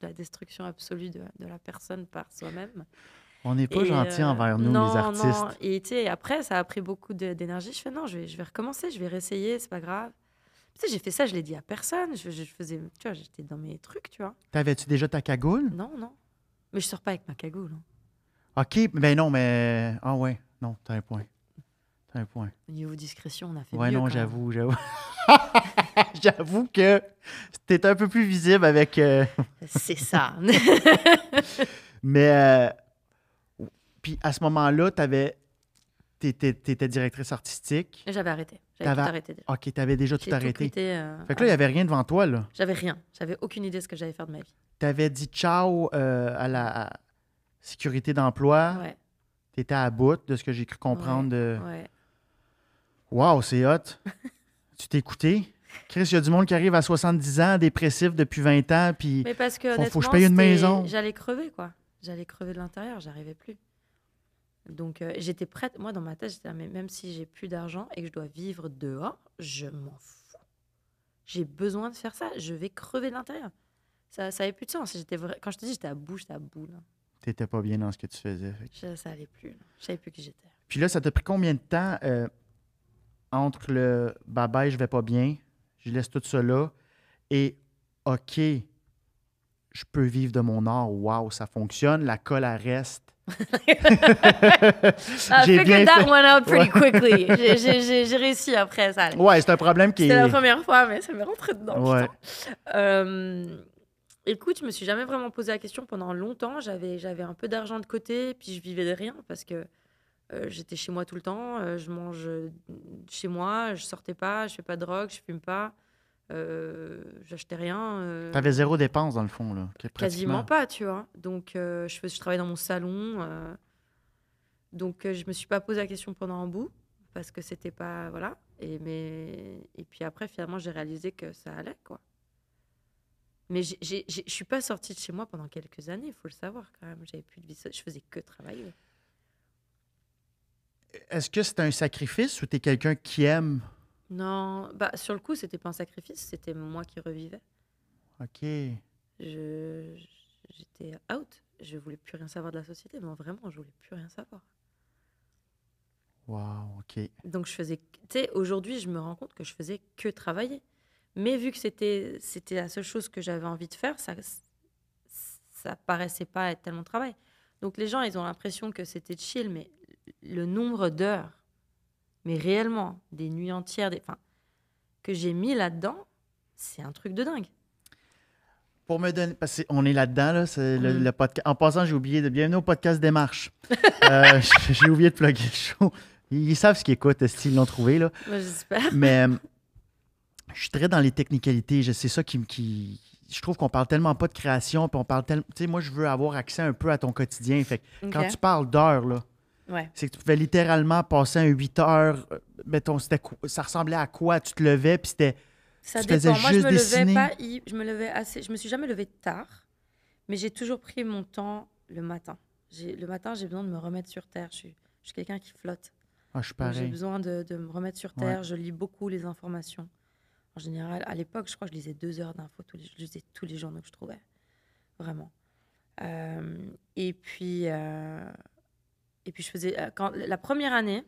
[SPEAKER 3] la destruction absolue de la personne par soi-même.
[SPEAKER 1] On n'est pas
[SPEAKER 3] Et,
[SPEAKER 1] gentils envers nous,
[SPEAKER 3] non,
[SPEAKER 1] les artistes.
[SPEAKER 3] Non. Et tu sais, après, ça a pris beaucoup d'énergie. Je fais non, je vais recommencer, je vais réessayer, c'est pas grave. Tu sais, j'ai fait ça, je l'ai dit à personne. Je faisais, tu vois, j'étais dans mes trucs, tu vois.
[SPEAKER 1] T'avais-tu déjà ta cagoule?
[SPEAKER 3] Non, non. Mais je sors pas avec ma cagoule. Hein.
[SPEAKER 1] OK, ben non, mais... Ah ouais, non, t'as un point. T'as un point.
[SPEAKER 3] Au niveau discrétion, on a fait
[SPEAKER 1] Ouais,
[SPEAKER 3] mieux.
[SPEAKER 1] non,
[SPEAKER 3] quand même.
[SPEAKER 1] j'avoue. J'avoue que t'es un peu plus visible avec...
[SPEAKER 3] C'est ça.
[SPEAKER 1] Mais... Puis à ce moment-là, t'étais directrice artistique.
[SPEAKER 3] J'avais arrêté. J'avais tout arrêté déjà.
[SPEAKER 1] OK, t'avais déjà tout
[SPEAKER 3] J'ai
[SPEAKER 1] arrêté.
[SPEAKER 3] quitté,
[SPEAKER 1] Fait que là, il n'y avait rien devant toi, là.
[SPEAKER 3] J'avais rien. J'avais aucune idée de ce que j'allais faire de ma vie.
[SPEAKER 1] T'avais dit ciao à la sécurité d'emploi.
[SPEAKER 3] Ouais.
[SPEAKER 1] T'étais à bout de ce que j'ai cru comprendre.
[SPEAKER 3] Ouais.
[SPEAKER 1] Wow, c'est hot. Tu t'es écouté? Chris, il y a du monde qui arrive à 70 ans, dépressif depuis 20 ans, puis
[SPEAKER 3] Mais parce que
[SPEAKER 1] faut que je
[SPEAKER 3] honnêtement,
[SPEAKER 1] paye une maison.
[SPEAKER 3] j'allais crever, quoi. J'allais crever de l'intérieur, j'arrivais plus. Donc, j'étais prête. Moi, dans ma tête, j'étais, mais même si j'ai plus d'argent et que je dois vivre dehors, je m'en fous. J'ai besoin de faire ça. Je vais crever de l'intérieur. Ça avait plus de sens. Quand je te dis, j'étais à bout, là.
[SPEAKER 1] T'étais pas bien dans ce que tu faisais.
[SPEAKER 3] Ça allait plus. Là. Je savais plus qui j'étais.
[SPEAKER 1] Puis là, ça t'a pris combien de temps entre le « bye-bye, je vais pas bien, je laisse tout ça là » et « OK, je peux vivre de mon art, wow, ça fonctionne, la colle, elle reste. »
[SPEAKER 3] J'ai bien that
[SPEAKER 1] fait.
[SPEAKER 3] one out pretty quickly. J'ai réussi après ça.
[SPEAKER 1] Ouais, c'est un problème qui est...
[SPEAKER 3] C'était la première fois, mais ça m'est rentré dedans.
[SPEAKER 1] Ouais.
[SPEAKER 3] Écoute, je me suis jamais vraiment posé la question pendant longtemps. J'avais un peu d'argent de côté, puis je vivais de rien parce que j'étais chez moi tout le temps. Je mange chez moi, je sortais pas, je fais pas de drogue, je fume pas. J'achetais rien.
[SPEAKER 1] T'avais zéro dépense, dans le fond, là.
[SPEAKER 3] Quasiment pas, tu vois. Donc, je travaillais dans mon salon. Donc, je me suis pas posé la question pendant un bout parce que c'était pas... Voilà. Et puis après, finalement, j'ai réalisé que ça allait, quoi. Mais je suis pas sortie de chez moi pendant quelques années, il faut le savoir quand même. J'avais plus de vie, je faisais que travailler.
[SPEAKER 1] Est-ce que c'est un sacrifice ou t'es quelqu'un qui aime?
[SPEAKER 3] Non, bah sur le coup, c'était pas un sacrifice, c'était moi qui revivais.
[SPEAKER 1] OK.
[SPEAKER 3] J'étais out, je voulais plus rien savoir de la société, non vraiment, je voulais plus rien savoir.
[SPEAKER 1] Wow, OK.
[SPEAKER 3] Donc je faisais, tu sais, aujourd'hui, je me rends compte que je faisais que travailler. Mais vu que c'était la seule chose que j'avais envie de faire, ça paraissait pas être tellement de travail. Donc les gens, ils ont l'impression que c'était chill, mais le nombre d'heures, mais réellement, des nuits entières, que j'ai mis là-dedans, c'est un truc de dingue.
[SPEAKER 1] Pour me donner, parce qu'on est là-dedans, là, c'est le podcast. En passant, j'ai oublié de bienvenue au podcast Démarche. J'ai oublié de plugger le show. Ils savent ce qu'ils écoutent, s'ils l'ont trouvé, là.
[SPEAKER 3] Moi, j'espère.
[SPEAKER 1] Mais je suis très dans les technicalités. C'est ça qui... Je trouve qu'on parle tellement pas de création, puis on parle tellement... Tu sais, moi, je veux avoir accès un peu à ton quotidien. Fait que quand tu parles d'heures, là, c'est que tu pouvais littéralement passer un 8 heures. Mettons, ça ressemblait à quoi? Tu te levais, puis c'était...
[SPEAKER 3] Ça
[SPEAKER 1] tu
[SPEAKER 3] dépend. Moi, je me
[SPEAKER 1] dessiner.
[SPEAKER 3] levais pas... Je me levais assez... Je me suis jamais levée tard, mais j'ai toujours pris mon temps le matin. Le matin, j'ai besoin de me remettre sur terre. Je suis quelqu'un qui flotte.
[SPEAKER 1] Ah, je suis pareil.
[SPEAKER 3] J'ai besoin de me remettre sur terre. Ouais. Je lis beaucoup les informations. En général, à l'époque, je crois que je lisais 2 heures d'infos. Je lisais tous les journaux que je trouvais. Vraiment. Et puis, je faisais... la première année,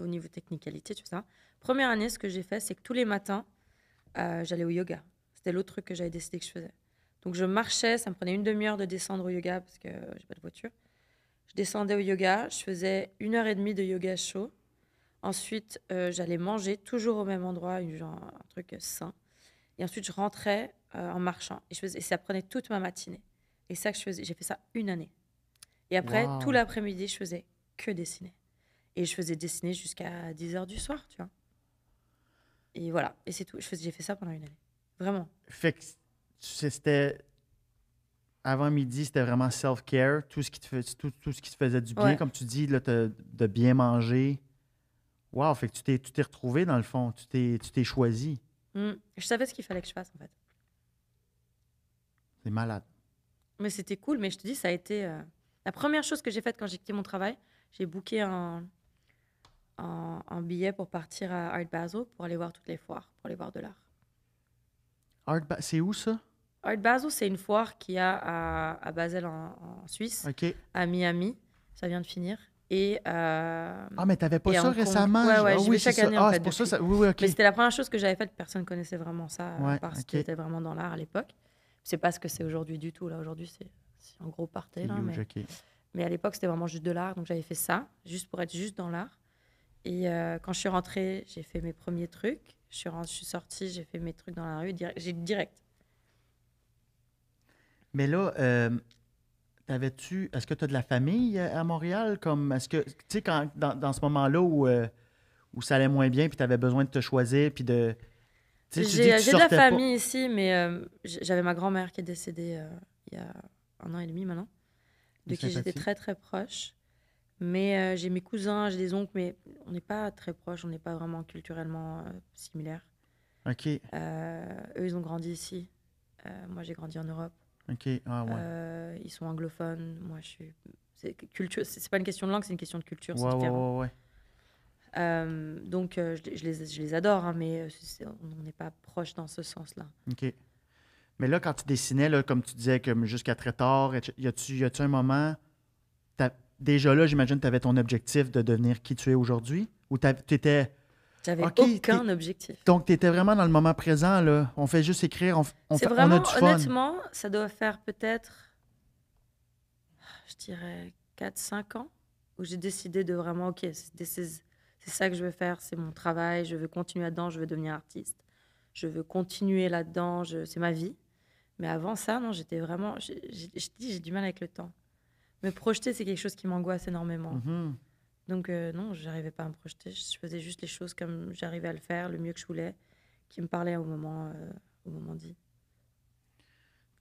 [SPEAKER 3] au niveau technicalité, tu sais ça, première année, ce que j'ai fait, c'est que tous les matins, j'allais au yoga. C'était l'autre truc que j'avais décidé que je faisais. Donc, je marchais. Ça me prenait une demi-heure de descendre au yoga parce que j'ai pas de voiture. Je descendais au yoga. Je faisais 1h30 de yoga chaud. Ensuite, j'allais manger toujours au même endroit, genre un truc sain. Et ensuite, je rentrais en marchant. Et ça prenait toute ma matinée. Et ça que je faisais, j'ai fait ça une année. Et après, tout l'après-midi, je faisais que dessiner. Et je faisais dessiner jusqu'à 10h du soir, tu vois. Et voilà, et c'est tout. J'ai fait ça pendant une année. Vraiment.
[SPEAKER 1] Fait que c'était... Avant midi, c'était vraiment self-care, tout ce qui te faisait du bien, comme tu dis, là, de bien manger. Wow, fait que tu t'es retrouvé dans le fond, tu t'es choisi.
[SPEAKER 3] Je savais ce qu'il fallait que je fasse, en fait.
[SPEAKER 1] C'est malade.
[SPEAKER 3] Mais c'était cool, mais je te dis, ça a été... La première chose que j'ai faite quand j'ai quitté mon travail, j'ai booké un billet pour partir à Art Basel pour aller voir toutes les foires, pour aller voir de l'art.
[SPEAKER 1] C'est où ça?
[SPEAKER 3] Art Basel, c'est une foire qu'il y a à Basel en Suisse, à Miami. Ça vient de finir. Et,
[SPEAKER 1] mais t'avais pas ça récemment?
[SPEAKER 3] Ouais, j'y vais chaque année en fait.
[SPEAKER 1] C'est pour ça. Oui, OK.
[SPEAKER 3] Mais c'était la première chose que j'avais faite. Personne ne connaissait vraiment ça parce qu'il était vraiment dans l'art à l'époque. C'est pas ce que c'est aujourd'hui du tout. Là, aujourd'hui, c'est un gros party. Là, mais à l'époque, c'était vraiment juste de l'art. Donc, j'avais fait ça, juste pour être juste dans l'art. Et quand je suis rentrée, j'ai fait mes premiers trucs. Je suis sortie, j'ai fait mes trucs dans la rue. J'ai direct.
[SPEAKER 1] Mais là, est-ce que tu as de la famille à Montréal? Est-ce que, tu sais, dans ce moment-là où ça allait moins bien, puis tu avais besoin de te choisir, puis de...
[SPEAKER 3] J'ai de la famille ici, mais j'avais ma grand-mère qui est décédée il y a 1 an et demi maintenant, de qui j'étais très, très proche. Mais j'ai mes cousins, j'ai des oncles, mais on n'est pas très proches, on n'est pas vraiment culturellement similaires.
[SPEAKER 1] OK.
[SPEAKER 3] Eux, ils ont grandi ici. Moi, j'ai grandi en Europe.
[SPEAKER 1] OK. Ah, ouais.
[SPEAKER 3] Ils sont anglophones. Moi, je suis... C'est pas une question de langue, c'est une question de culture.
[SPEAKER 1] Ouais,
[SPEAKER 3] c'est différent.
[SPEAKER 1] Ouais.
[SPEAKER 3] Donc, je les adore, hein, mais on n'est pas proches dans ce sens-là.
[SPEAKER 1] OK. Mais là, quand tu dessinais, là, comme tu disais, comme jusqu'à très tard, y a-tu un moment... Déjà là, j'imagine que tu avais ton objectif de devenir qui tu es aujourd'hui? Ou tu étais...
[SPEAKER 3] J'avais aucun objectif.
[SPEAKER 1] Donc, tu étais vraiment dans le moment présent, là. On fait juste écrire, on a du fun.
[SPEAKER 3] Honnêtement, ça doit faire peut-être, je dirais, 4-5 ans où j'ai décidé de vraiment, OK, c'est ça que je veux faire, c'est mon travail, je veux continuer là-dedans, je veux devenir artiste. Je veux continuer là-dedans, c'est ma vie. Mais avant ça, non, j'étais vraiment... Je te dis, j'ai du mal avec le temps. Me projeter, c'est quelque chose qui m'angoisse énormément.
[SPEAKER 1] Mm-hmm.
[SPEAKER 3] Donc, non, je n'arrivais pas à me projeter. Je faisais juste les choses comme j'arrivais à le faire, le mieux que je voulais. qui me parlait au moment dit.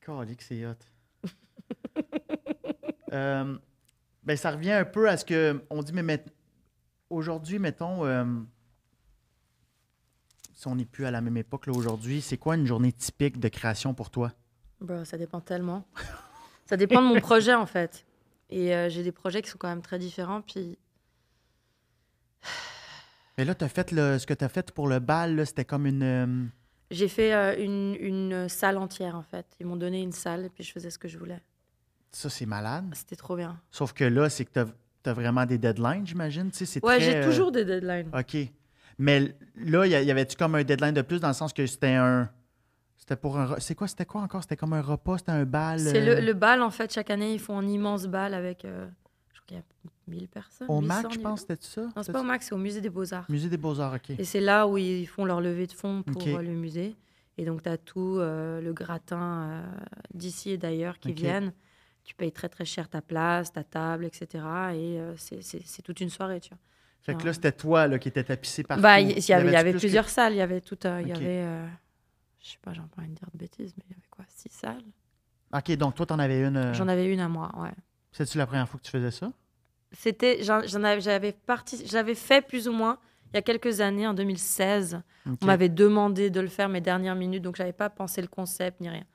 [SPEAKER 1] Calique, c'est hot. Ben, ça revient un peu à ce qu'on dit, mais aujourd'hui, mettons, si on n'est plus à la même époque là, aujourd'hui, c'est quoi une journée typique de création pour toi?
[SPEAKER 3] Bro, ça dépend tellement. Ça dépend de mon projet, en fait. Et j'ai des projets qui sont quand même très différents. Puis
[SPEAKER 1] Mais là, ce que tu as fait pour le bal, là, c'était comme une...
[SPEAKER 3] j'ai fait une salle entière, en fait. Ils m'ont donné une salle et puis je faisais ce que je voulais.
[SPEAKER 1] Ça, c'est malade.
[SPEAKER 3] C'était trop bien.
[SPEAKER 1] Sauf que là, c'est que tu as vraiment des deadlines, j'imagine. Tu sais, c'est
[SPEAKER 3] Ouais,
[SPEAKER 1] très,
[SPEAKER 3] j'ai toujours des deadlines.
[SPEAKER 1] OK. Mais là, y avait-tu comme un deadline de plus dans le sens que c'était un... C'était pour un... C'était quoi encore? C'était comme un repas? C'était un bal?
[SPEAKER 3] C'est le bal, en fait. Chaque année, ils font un immense bal avec... je crois qu'il y a 1000 personnes.
[SPEAKER 1] Au
[SPEAKER 3] 800,
[SPEAKER 1] MAC, je pense, c'était ça?
[SPEAKER 3] Non, c'est pas au MAC, c'est au Musée des Beaux-Arts.
[SPEAKER 1] Musée des Beaux-Arts, OK.
[SPEAKER 3] Et c'est là où ils font leur levée de fonds pour
[SPEAKER 1] OK.
[SPEAKER 3] le musée. Et donc, tu as tout le gratin d'ici et d'ailleurs qui
[SPEAKER 1] OK.
[SPEAKER 3] viennent. Tu payes très, très cher ta place, ta table, etc. Et c'est toute une soirée, tu vois.
[SPEAKER 1] Fait que là, c'était toi là, qui étais tapissé partout.
[SPEAKER 3] Bah, il y avait
[SPEAKER 1] plus
[SPEAKER 3] plusieurs salles. Il y avait tout... il y
[SPEAKER 1] OK.
[SPEAKER 3] avait... je sais pas, j'ai pas envie de dire de bêtises, mais il y avait quoi? 6 salles?
[SPEAKER 1] OK, donc toi, t'en avais une...
[SPEAKER 3] J'en avais une à moi, ouais.
[SPEAKER 1] C'est-tu la première fois que tu faisais ça?
[SPEAKER 3] J'avais fait plus ou moins il y a quelques années, en 2016.
[SPEAKER 1] OK.
[SPEAKER 3] On m'avait demandé de le faire mes dernières minutes, donc j'avais pas pensé le concept ni rien.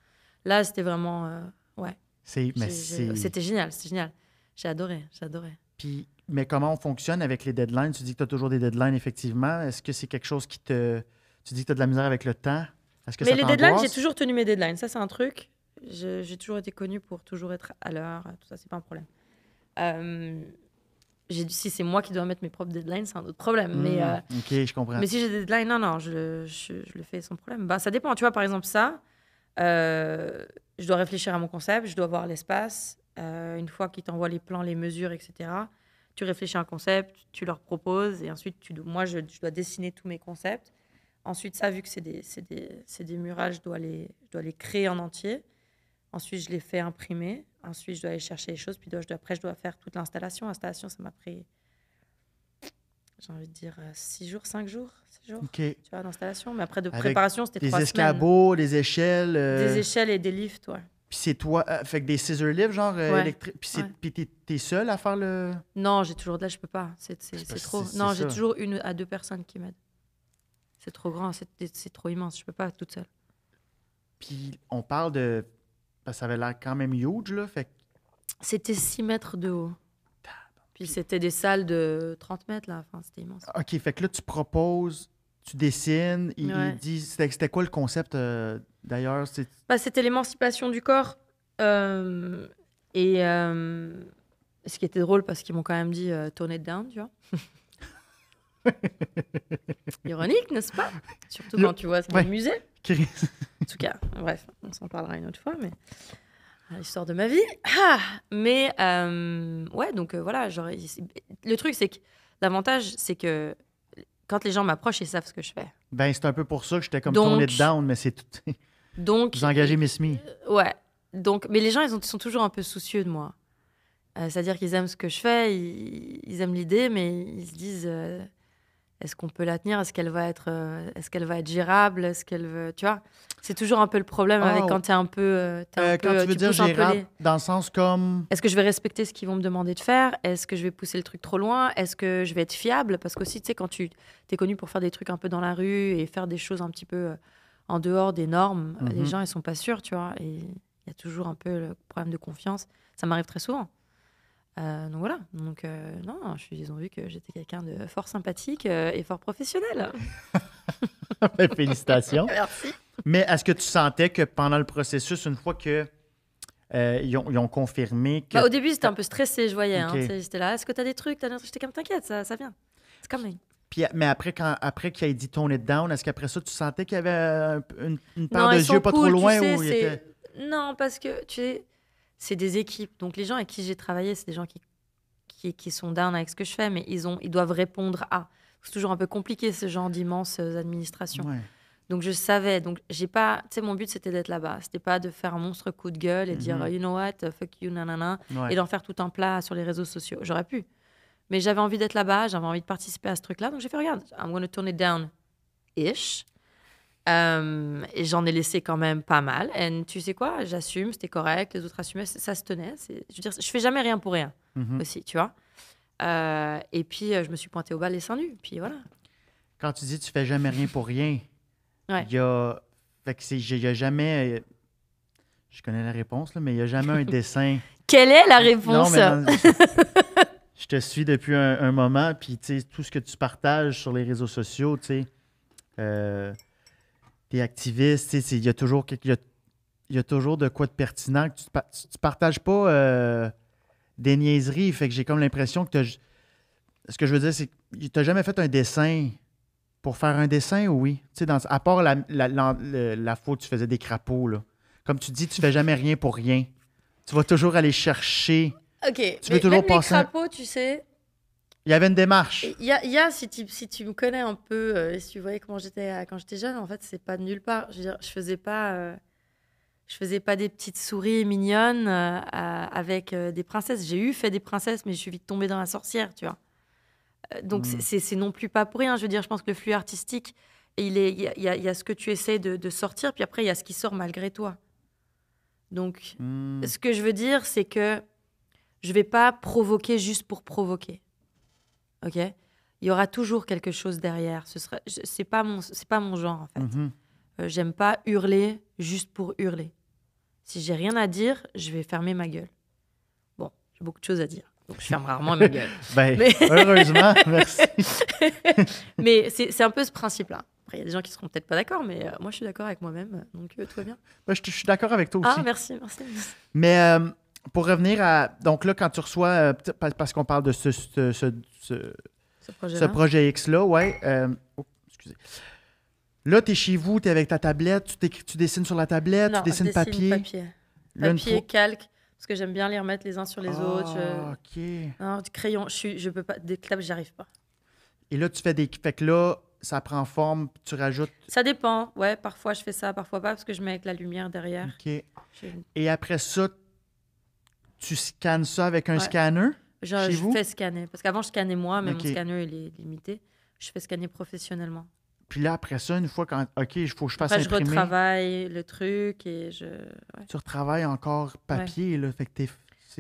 [SPEAKER 3] Là, c'était vraiment, ouais. C'était génial, c'était génial. J'ai adoré.
[SPEAKER 1] Puis, mais comment on fonctionne avec les deadlines? Tu dis que tu as toujours des deadlines, effectivement. Est-ce que c'est quelque chose qui te... Tu dis que tu as de la misère avec le temps? Est-ce que
[SPEAKER 3] Mais
[SPEAKER 1] ça
[SPEAKER 3] les
[SPEAKER 1] t'angoisse?
[SPEAKER 3] deadlines, j'ai toujours tenu mes deadlines. Ça, c'est un truc. J'ai toujours été connue pour toujours être à l'heure. Tout ça, c'est pas un problème. Si c'est moi qui dois mettre mes propres deadlines, c'est un autre problème. Mais,
[SPEAKER 1] OK, je comprends.
[SPEAKER 3] mais si j'ai des deadlines, non, je le fais sans problème. Bah, ça dépend. Tu vois, par exemple, ça, je dois réfléchir à mon concept, je dois voir l'espace. Une fois qu'ils t'envoient les plans, les mesures, etc., tu réfléchis à un concept, tu leur proposes, et ensuite, moi, je dois dessiner tous mes concepts. Ensuite, ça, vu que c'est des murales, je dois les créer en entier. Ensuite, je les fais imprimer. Ensuite, je dois aller chercher les choses. Puis après, je dois faire toute l'installation. L'installation, ça m'a pris, j'ai envie de dire, 6 jours, 5 jours. 6 jours,
[SPEAKER 1] OK.
[SPEAKER 3] tu vois, d'installation. Mais après, de
[SPEAKER 1] Avec
[SPEAKER 3] préparation, c'était 3
[SPEAKER 1] Des
[SPEAKER 3] semaines.
[SPEAKER 1] escabeaux, des échelles.
[SPEAKER 3] Des échelles et des lifts, ouais.
[SPEAKER 1] Puis c'est toi... fait que des scissor lifts, genre
[SPEAKER 3] Ouais.
[SPEAKER 1] électriques. Puis
[SPEAKER 3] Ouais.
[SPEAKER 1] puis t'es seul à faire le...
[SPEAKER 3] Non, j'ai toujours de là, je peux pas. C'est
[SPEAKER 1] parce
[SPEAKER 3] trop.
[SPEAKER 1] que c'est
[SPEAKER 3] Non, j'ai
[SPEAKER 1] ça.
[SPEAKER 3] toujours 1 à 2 personnes qui m'aident. C'est trop grand, c'est trop immense. Je peux pas toute seule.
[SPEAKER 1] Puis on parle de... Parce que ça avait l'air quand même huge, là. Fait que...
[SPEAKER 3] C'était 6 mètres de haut. Puis c'était des salles de 30 mètres, là. Enfin, c'était immense.
[SPEAKER 1] OK, fait que là, tu proposes, tu dessines. Il
[SPEAKER 3] Ouais.
[SPEAKER 1] dit... C'était quoi le concept, d'ailleurs?
[SPEAKER 3] Bah, c'était l'émancipation du corps. Ce qui était drôle, parce qu'ils m'ont quand même dit tone it down, tu vois. Ironique, n'est-ce pas? Surtout quand tu vois ce qu'est
[SPEAKER 1] Ouais.
[SPEAKER 3] le musée.
[SPEAKER 1] Chris.
[SPEAKER 3] En tout cas, bref, on s'en parlera une autre fois, mais l'histoire de ma vie. Mais ouais, donc voilà, genre, le truc, c'est que l'avantage, c'est que quand les gens m'approchent, ils savent ce que je fais.
[SPEAKER 1] Ben, c'est un peu pour ça que j'étais comme
[SPEAKER 3] Donc-
[SPEAKER 1] tourné down, mais c'est tout.
[SPEAKER 3] Donc,
[SPEAKER 1] Vous engagez Miss Me.
[SPEAKER 3] ouais. Donc, mais les gens, ils sont toujours un peu soucieux de moi. C'est-à-dire qu'ils aiment ce que je fais, ils aiment l'idée, mais ils se disent est-ce qu'on peut la tenir? Est-ce qu'elle va être gérable? Est-ce qu'elle veut... Tu vois, c'est toujours un peu le problème avec quand t'es un peu...
[SPEAKER 1] Quand tu veux dire
[SPEAKER 3] pousses un peu
[SPEAKER 1] gérable, dans le sens comme...
[SPEAKER 3] Est-ce que je vais respecter ce qu'ils vont me demander de faire? Est-ce que je vais pousser le truc trop loin? Est-ce que je vais être fiable? Parce qu'aussi, tu sais, quand tu t'es connu pour faire des trucs un peu dans la rue et faire des choses un petit peu en dehors des normes, les gens, ils sont pas sûrs, tu vois. Et il y a toujours un peu le problème de confiance. Ça m'arrive très souvent. Donc voilà. Donc, non, ils ont vu que j'étais quelqu'un de fort sympathique et fort professionnel.
[SPEAKER 1] Félicitations.
[SPEAKER 3] Merci.
[SPEAKER 1] Mais est-ce que tu sentais que pendant le processus, une fois que ils ont confirmé que...
[SPEAKER 3] Bah, au début, c'était un peu stressé, je voyais.
[SPEAKER 1] Ok.
[SPEAKER 3] Hein, tu sais, j'étais là, est-ce que t'as des trucs? J'étais comme, t'inquiète, ça vient. C'est comme...
[SPEAKER 1] Puis, mais après qu'il ait dit tone it down, est-ce qu'après ça, tu sentais qu'il y avait une paire
[SPEAKER 3] Non,
[SPEAKER 1] de
[SPEAKER 3] ils sont
[SPEAKER 1] yeux pas
[SPEAKER 3] cool,
[SPEAKER 1] trop loin
[SPEAKER 3] tu sais,
[SPEAKER 1] où il était...
[SPEAKER 3] Non, parce que, tu sais, c'est des équipes. Donc, les gens avec qui j'ai travaillé, c'est des gens qui sont down avec ce que je fais, mais ils doivent répondre à. C'est toujours un peu compliqué, ce genre d'immenses administrations.
[SPEAKER 1] Ouais.
[SPEAKER 3] Donc, je savais. Donc, j'ai pas... Tu sais, mon but, c'était d'être là-bas. C'était pas de faire un monstre coup de gueule et de dire, you know what, fuck you, nanana,
[SPEAKER 1] Ouais.
[SPEAKER 3] et d'en faire tout un plat sur les réseaux sociaux. J'aurais pu. Mais j'avais envie d'être là-bas, j'avais envie de participer à ce truc-là. Donc, j'ai fait, regarde, I'm going to turn it down-ish. Et j'en ai laissé quand même pas mal. Et tu sais quoi, j'assume, c'était correct, les autres assumaient, ça se tenait. Je veux dire, je fais jamais rien pour rien aussi, tu vois. Et puis, je me suis pointée au bal les seins nus, puis voilà.
[SPEAKER 1] Quand tu dis tu fais jamais rien pour rien,
[SPEAKER 3] Ouais.
[SPEAKER 1] il y a... Fait que il y a jamais... Je connais la réponse, là, mais il n'y a jamais un dessin.
[SPEAKER 3] Quelle est la
[SPEAKER 1] Non,
[SPEAKER 3] réponse?
[SPEAKER 1] mais je te suis depuis un moment, puis tu sais, tout ce que tu partages sur les réseaux sociaux, tu sais, t'es activiste, tu sais, il y a toujours il y a toujours de quoi de pertinent. Que tu partages pas des niaiseries, fait que j'ai comme l'impression que ce que je veux dire, c'est que tu n'as jamais fait un dessin pour faire un dessin, oui. Tu sais, à part la fois où tu faisais des crapauds, là. Comme tu dis, tu fais jamais rien pour rien. Tu vas toujours aller chercher.
[SPEAKER 3] OK,
[SPEAKER 1] Tu veux
[SPEAKER 3] mais
[SPEAKER 1] toujours
[SPEAKER 3] même
[SPEAKER 1] passer
[SPEAKER 3] les crapauds, tu sais,
[SPEAKER 1] Il y avait une démarche.
[SPEAKER 3] il y a si tu me connais un peu, et si tu voyais comment j'étais quand j'étais jeune, en fait, c'est pas de nulle part. Je veux dire, je faisais pas des petites souris mignonnes avec des princesses. J'ai fait des princesses, mais je suis vite tombée dans la sorcière, tu vois. Donc, c'est non plus pas pour rien. Je veux dire, je pense que le flux artistique, il y a ce que tu essaies de sortir, puis après, il y a ce qui sort malgré toi. Donc, ce que je veux dire, c'est que je vais pas provoquer juste pour provoquer. OK? Il y aura toujours quelque chose derrière. C'est pas mon genre, en fait. J'aime pas hurler juste pour hurler. Si j'ai rien à dire, je vais fermer ma gueule. Bon, j'ai beaucoup de choses à dire. Donc, je ferme rarement ma gueule.
[SPEAKER 1] Heureusement, merci.
[SPEAKER 3] Mais c'est un peu ce principe-là. Après, il y a des gens qui seront peut-être pas d'accord, mais moi, je suis d'accord avec moi-même. Donc, tout va bien.
[SPEAKER 1] Je suis d'accord avec toi aussi.
[SPEAKER 3] Ah, merci.
[SPEAKER 1] Mais pour revenir à... Donc là, quand tu reçois... parce qu'on parle de ce projet X-là, ouais. Excusez. Là, tu es chez vous, tu es avec ta tablette, tu dessines sur la tablette,
[SPEAKER 3] non,
[SPEAKER 1] tu dessines
[SPEAKER 3] je dessine
[SPEAKER 1] papier.
[SPEAKER 3] Papier, calque, parce que j'aime bien les remettre les uns sur les autres.
[SPEAKER 1] OK.
[SPEAKER 3] Non, du crayon, je peux pas... Des claps, j'y arrive pas.
[SPEAKER 1] Et là, tu fais des... Fait que là, ça prend forme, puis tu rajoutes...
[SPEAKER 3] Ça dépend. Ouais, parfois, je fais ça, parfois pas, parce que je mets avec la lumière derrière.
[SPEAKER 1] OK. Et après ça, tu scannes ça avec un scanner chez vous?
[SPEAKER 3] Je fais scanner. Parce qu'avant, je scannais moi, mais
[SPEAKER 1] OK.
[SPEAKER 3] mon scanner, il est limité. Je fais scanner professionnellement.
[SPEAKER 1] Puis là, après ça, une fois quand... OK, il faut que je fasse
[SPEAKER 3] après,
[SPEAKER 1] imprimer.
[SPEAKER 3] je retravaille le truc et je... Ouais.
[SPEAKER 1] Tu retravailles encore papier, là. Fait que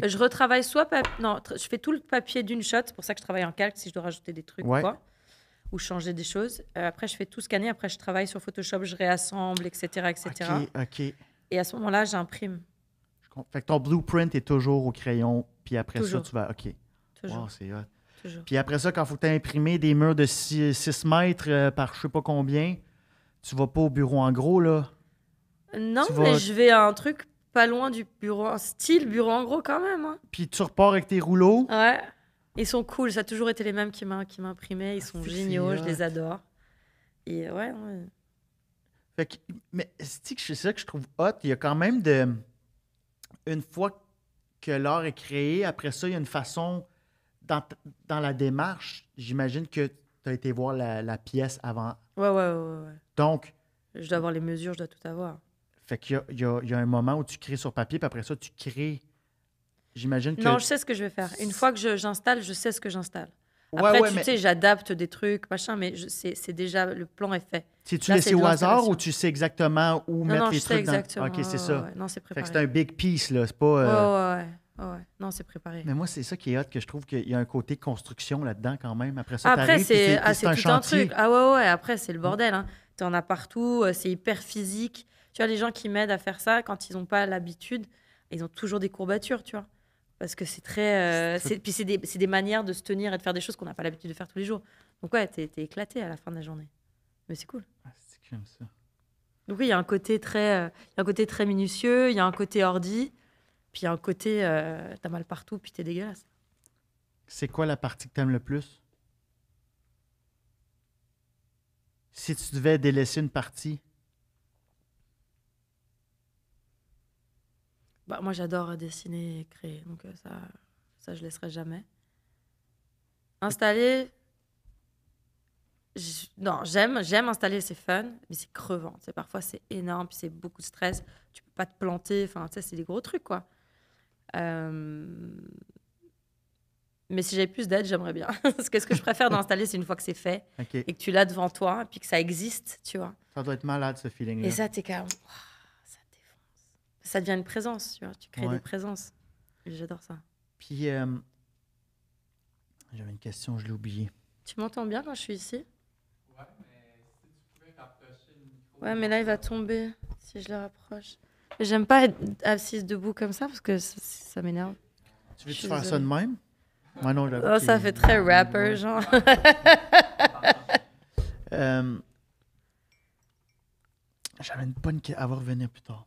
[SPEAKER 3] je retravaille soit... Non, je fais tout le papier d'une shot. C'est pour ça que je travaille en calque, si je dois rajouter des trucs ou quoi. Ou changer des choses. Après, je fais tout scanner. Après, je travaille sur Photoshop, je réassemble, etc., etc.
[SPEAKER 1] OK.
[SPEAKER 3] Et à ce moment-là, j'imprime.
[SPEAKER 1] Fait que ton blueprint est toujours au crayon, puis après
[SPEAKER 3] toujours.
[SPEAKER 1] Ça, tu vas... OK.
[SPEAKER 3] Toujours.
[SPEAKER 1] Wow, c'est hot.
[SPEAKER 3] Toujours.
[SPEAKER 1] Puis après ça, quand il faut imprimer des murs de 6 mètres par je sais pas combien, tu vas pas au bureau en gros, là?
[SPEAKER 3] Non, mais je vais à un truc pas loin du bureau, un style bureau en gros quand même. Hein.
[SPEAKER 1] Puis tu repars avec tes rouleaux?
[SPEAKER 3] Ouais. Ils sont cool. Ça a toujours été les mêmes qui m'imprimaient. Ils sont géniaux. Je les adore. Et ouais.
[SPEAKER 1] Fait que, mais c'est ça que je trouve hot. Il y a quand même une fois que l'art est créé, après ça, il y a une façon... Dans la démarche, j'imagine que tu as été voir la pièce avant.
[SPEAKER 3] Ouais.
[SPEAKER 1] Donc...
[SPEAKER 3] Je dois avoir les mesures, je dois tout avoir.
[SPEAKER 1] Fait qu'il y a un moment où tu crées sur papier, puis après ça, tu crées... J'imagine que...
[SPEAKER 3] Non, je sais ce que je vais faire. Une fois que j'installe, je sais ce que j'installe. Après, tu sais, j'adapte des trucs, machin, mais c'est déjà... Le plan est fait.
[SPEAKER 1] Tu laissé au hasard ou tu sais exactement où mettre les trucs
[SPEAKER 3] exactement.
[SPEAKER 1] OK, c'est ça.
[SPEAKER 3] Ouais. Non, c'est préparé.
[SPEAKER 1] Fait que c'est un big piece, là. C'est pas...
[SPEAKER 3] Ouais. Non, c'est préparé.
[SPEAKER 1] Mais moi, c'est ça qui est hot, que je trouve qu'il y a un côté construction là-dedans quand même. Après ça,
[SPEAKER 3] après, c'est
[SPEAKER 1] un
[SPEAKER 3] tout
[SPEAKER 1] chantier.
[SPEAKER 3] un truc. Ah ouais. Après, c'est le bordel. Hein. Tu en as partout. C'est hyper physique. Tu vois, les gens qui m'aident à faire ça, quand ils n'ont pas l'habitude, ils ont toujours des courbatures, tu vois. Parce que c'est très... Puis c'est des manières de se tenir et de faire des choses qu'on n'a pas l'habitude de faire tous les jours. Donc ouais, t'es éclaté à la fin de la journée. Mais c'est cool.
[SPEAKER 1] C'est comme ça.
[SPEAKER 3] Donc oui, il y a un côté très minutieux, il y a un côté ordi, puis il y a un côté t'as mal partout, puis t'es dégueulasse.
[SPEAKER 1] C'est quoi la partie que t'aimes le plus? Si tu devais délaisser une partie?
[SPEAKER 3] Bah, moi, j'adore dessiner et créer, donc ça je laisserai jamais. Installer... Non, j'aime installer, c'est fun, mais c'est crevant. Tu sais, parfois, c'est énorme, puis c'est beaucoup de stress. Tu peux pas te planter. Enfin, tu sais, c'est des gros trucs, quoi. Mais si j'avais plus d'aide, j'aimerais bien. Parce que ce que je préfère d'installer, c'est une fois que c'est fait
[SPEAKER 1] OK.
[SPEAKER 3] et que tu l'as devant toi, puis que ça existe, tu vois.
[SPEAKER 1] Ça doit être malade, ce feeling-là.
[SPEAKER 3] Et ça, t'es comme... Ouah, ça défonce. Ça devient une présence, tu vois. Tu crées
[SPEAKER 1] Ouais.
[SPEAKER 3] des présences. Et j'adore ça.
[SPEAKER 1] Puis, j'avais une question, je l'ai oubliée.
[SPEAKER 3] Tu m'entends bien quand je suis ici? Ouais, mais là, il va tomber si je le rapproche. J'aime pas être assise debout comme ça parce que ça m'énerve.
[SPEAKER 1] Tu veux-tu
[SPEAKER 3] Je suis
[SPEAKER 1] faire ça de
[SPEAKER 3] désolée.
[SPEAKER 1] même? Moi, non, j'avoue
[SPEAKER 3] Oh, ça
[SPEAKER 1] qu'il-
[SPEAKER 3] fait très rapper, genre.
[SPEAKER 1] J'avais une bonne question. Elle va revenir plus tard.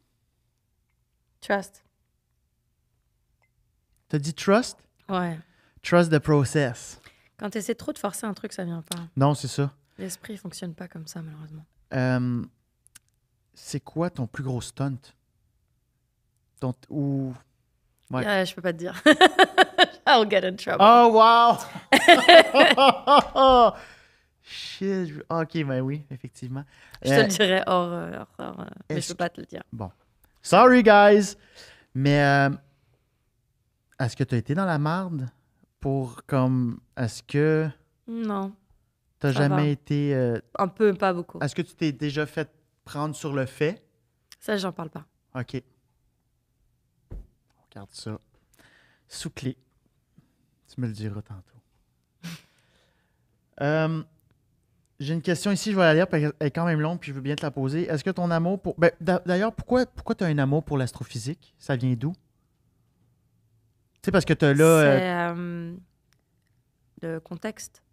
[SPEAKER 3] Trust.
[SPEAKER 1] T'as dit trust?
[SPEAKER 3] Ouais.
[SPEAKER 1] Trust the process.
[SPEAKER 3] Quand tu essaies trop de forcer un truc, ça vient pas.
[SPEAKER 1] Non, c'est ça.
[SPEAKER 3] L'esprit fonctionne pas comme ça, malheureusement.
[SPEAKER 1] C'est quoi ton plus gros stunt? Ou... Ouais.
[SPEAKER 3] Je peux pas te dire. I'll get in trouble.
[SPEAKER 1] Oh, wow! Shit. OK, ben oui, effectivement.
[SPEAKER 3] Je te le dirai hors, mais je
[SPEAKER 1] est-ce
[SPEAKER 3] peux pas te le dire.
[SPEAKER 1] Bon. Sorry, guys! Mais est-ce que tu as été dans la marde pour comme... Est-ce que
[SPEAKER 3] Non.
[SPEAKER 1] t'as
[SPEAKER 3] Ça
[SPEAKER 1] jamais
[SPEAKER 3] va.
[SPEAKER 1] été...
[SPEAKER 3] Un peu, pas beaucoup.
[SPEAKER 1] Est-ce que tu t'es déjà fait prendre sur le fait?
[SPEAKER 3] Ça, j'en parle pas.
[SPEAKER 1] OK. On regarde ça. Sous clé. Tu me le diras tantôt. J'ai une question ici, je vais la lire parce qu'elle est quand même longue puis je veux bien te la poser. Est-ce que ton amour pour... Ben, d'ailleurs, pourquoi tu as un amour pour l'astrophysique? Ça vient d'où? Tu sais, parce que tu as là...
[SPEAKER 3] C'est le contexte.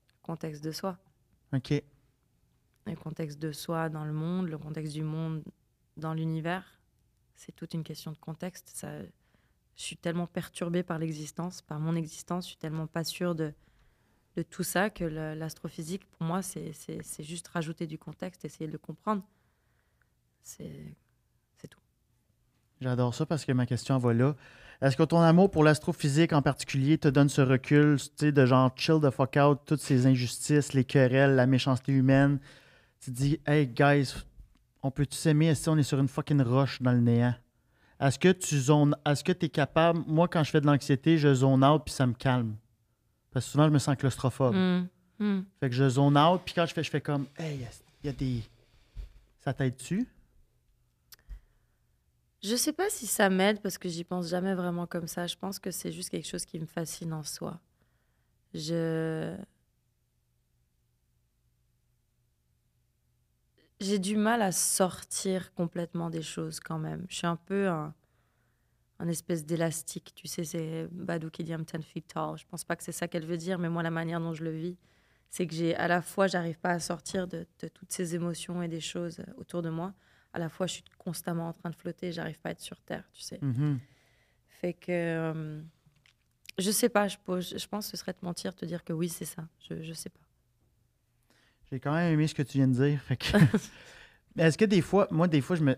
[SPEAKER 3] Le contexte de soi.
[SPEAKER 1] OK.
[SPEAKER 3] Le contexte de soi dans le monde, le contexte du monde dans l'univers. C'est toute une question de contexte. Ça, je suis tellement perturbée par l'existence, par mon existence. Je suis tellement pas sûre de tout ça que l'astrophysique, pour moi, c'est juste rajouter du contexte, essayer de le comprendre. C'est tout.
[SPEAKER 1] J'adore ça parce que ma question va là. Est-ce que ton amour pour l'astrophysique en particulier te donne ce recul, tu sais, de genre chill the fuck out, toutes ces injustices, les querelles, la méchanceté humaine? Tu te dis, hey guys, on peut-tu s'aimer si on est sur une fucking roche dans le néant? Est-ce que tu es capable? Moi, quand je fais de l'anxiété, je zone out puis ça me calme. Parce que souvent, je me sens claustrophobe. Fait que je zone out, puis quand je fais comme, hey, il y a des. Ça t'aide-tu?
[SPEAKER 3] Je sais pas si ça m'aide parce que j'y pense jamais vraiment comme ça. Je pense que c'est juste quelque chose qui me fascine en soi. J'ai du mal à sortir complètement des choses quand même. Je suis un peu un espèce d'élastique. Tu sais, c'est Badou qui dit I'm 10 feet tall. Je pense pas que c'est ça qu'elle veut dire, mais moi, la manière dont je le vis, c'est que à la fois, j'arrive pas à sortir de toutes ces émotions et des choses autour de moi. À la fois, je suis constamment en train de flotter, j'arrive pas à être sur terre, tu sais.
[SPEAKER 1] Mm-hmm.
[SPEAKER 3] Fait que je sais pas, je pense que ce serait te mentir, te dire que oui, c'est ça. Je sais pas.
[SPEAKER 1] J'ai quand même aimé ce que tu viens de dire. Fait que... Mais est-ce que des fois, je me.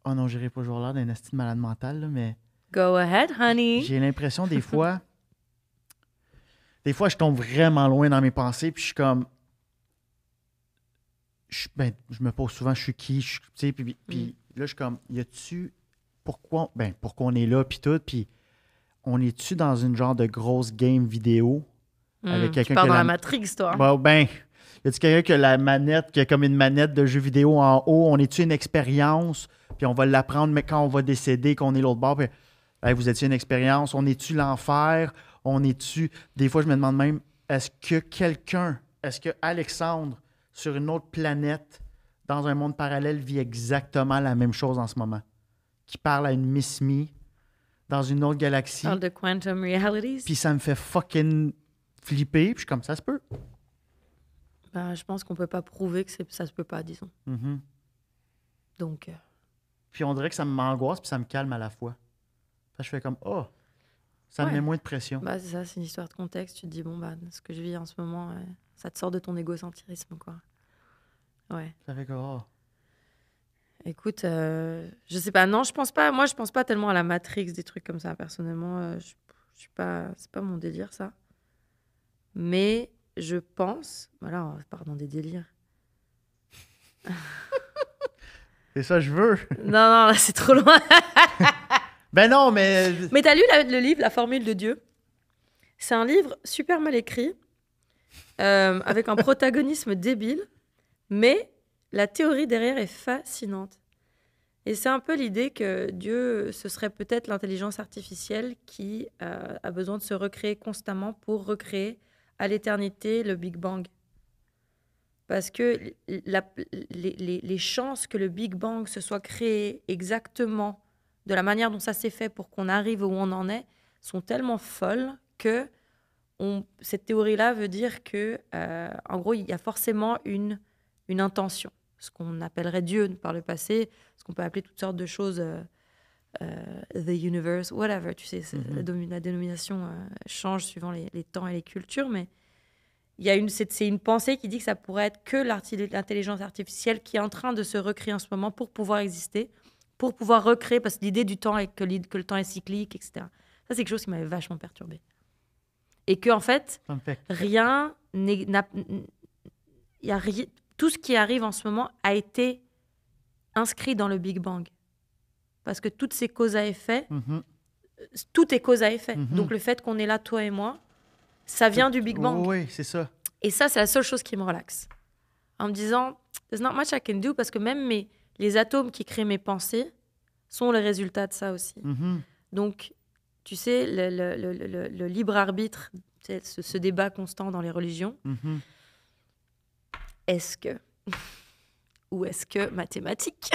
[SPEAKER 1] Oh non, j'irai pas jouer l'air d'un esti de malade mental, là, mais.
[SPEAKER 3] Go ahead, honey.
[SPEAKER 1] J'ai l'impression des fois. Des fois, je tombe vraiment loin dans mes pensées, puis je suis comme. Je me pose souvent, je suis qui, tu sais, puis là, je suis comme, y a-tu. Pourquoi on est là, puis tout, puis on est-tu dans une genre de grosse game vidéo avec quelqu'un
[SPEAKER 3] Tu pars
[SPEAKER 1] qui a
[SPEAKER 3] dans la Matrix, toi.
[SPEAKER 1] Y a-tu quelqu'un qui a la manette, qui a comme une manette de jeu vidéo en haut? On est-tu une expérience? Puis on va l'apprendre, mais quand on va décéder, qu'on est l'autre bord, puis hey, vous étiez une expérience. On est-tu l'enfer? On est-tu. Des fois, je me demande même, est-ce que Alexandre, sur une autre planète, dans un monde parallèle, vit exactement la même chose en ce moment? Qui parle à une Miss Me dans une autre galaxie.
[SPEAKER 3] Parle de quantum realities.
[SPEAKER 1] Puis ça me fait fucking flipper. Puis je suis comme, ça se peut.
[SPEAKER 3] Je pense qu'on peut pas prouver que ça se peut pas, disons.
[SPEAKER 1] Mm-hmm.
[SPEAKER 3] Donc.
[SPEAKER 1] Puis on dirait que ça m'angoisse puis ça me calme à la fois. Fait que je fais comme, oh, ça me met moins de pression.
[SPEAKER 3] C'est ça, c'est une histoire de contexte. Tu te dis, ce que je vis en ce moment, ça te sort de ton égocentrisme, quoi. Ouais.
[SPEAKER 1] Ça fait que, oh.
[SPEAKER 3] Écoute, je sais pas. Non, je pense pas. Moi, je pense pas tellement à la Matrix, des trucs comme ça. Personnellement, je suis pas. C'est pas mon délire, ça. Mais je pense. Voilà, on part dans des délires.
[SPEAKER 1] C'est ça, je veux.
[SPEAKER 3] Non, là, c'est trop loin.
[SPEAKER 1] Ben non, mais.
[SPEAKER 3] Mais t'as lu le livre La formule de Dieu? C'est un livre super mal écrit, avec un protagonisme débile, mais la théorie derrière est fascinante. Et c'est un peu l'idée que Dieu, ce serait peut-être l'intelligence artificielle qui a besoin de se recréer constamment pour recréer à l'éternité le Big Bang. Parce que les chances que le Big Bang se soit créé exactement de la manière dont ça s'est fait pour qu'on arrive où on en est sont tellement folles que cette théorie-là veut dire que, en gros, il y a forcément une intention. Ce qu'on appellerait Dieu par le passé, ce qu'on peut appeler toutes sortes de choses, the universe, whatever, tu sais, la dénomination change suivant les temps et les cultures, mais c'est une pensée qui dit que ça pourrait être que l'intelligence artificielle qui est en train de se recréer en ce moment pour pouvoir exister, pour pouvoir recréer, parce que l'idée du temps est que le temps est cyclique, etc. Ça, c'est quelque chose qui m'avait vachement perturbée. Et que, en fait, rien n'est... Tout ce qui arrive en ce moment a été inscrit dans le Big Bang. Parce que toutes ces causes à effet, tout est cause à effet. Donc le fait qu'on est là, toi et moi, ça vient du Big Bang.
[SPEAKER 1] Oui, c'est ça.
[SPEAKER 3] Et ça, c'est la seule chose qui me relaxe. En me disant, there's not much I can do, parce que même les atomes qui créent mes pensées sont le résultat de ça aussi. Donc, tu sais, le libre arbitre, ce débat constant dans les religions, est-ce que ou est-ce que mathématiques?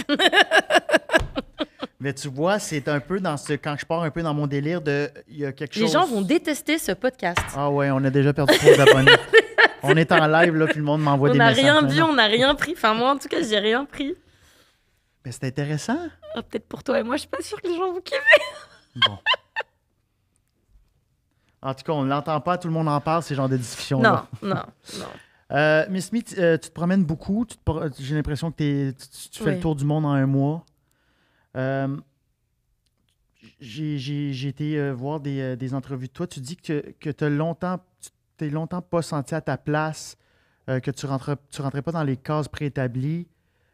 [SPEAKER 1] Mais tu vois, c'est un peu dans ce... Quand je pars un peu dans mon délire de... Il y a quelque chose...
[SPEAKER 3] Les gens vont détester ce podcast.
[SPEAKER 1] Ah ouais, on a déjà perdu trop d'abonnés. On est en live, là, puis le monde m'envoie des messages.
[SPEAKER 3] On n'a rien vu, on n'a rien pris. Enfin, moi, en tout cas, j'ai rien pris.
[SPEAKER 1] Mais c'est intéressant.
[SPEAKER 3] Ah, peut-être pour toi et moi, je suis pas sûre que les gens vont kiffer.
[SPEAKER 1] Bon. En tout cas, on ne l'entend pas, tout le monde en parle, ces genres de discussions-là.
[SPEAKER 3] Non.
[SPEAKER 1] Miss Smith, tu te promènes beaucoup. J'ai l'impression que tu fais le tour du monde en un mois. J'ai été voir des entrevues de toi. Tu dis que tu t'es longtemps pas senti à ta place, que tu rentrais pas dans les cases préétablies.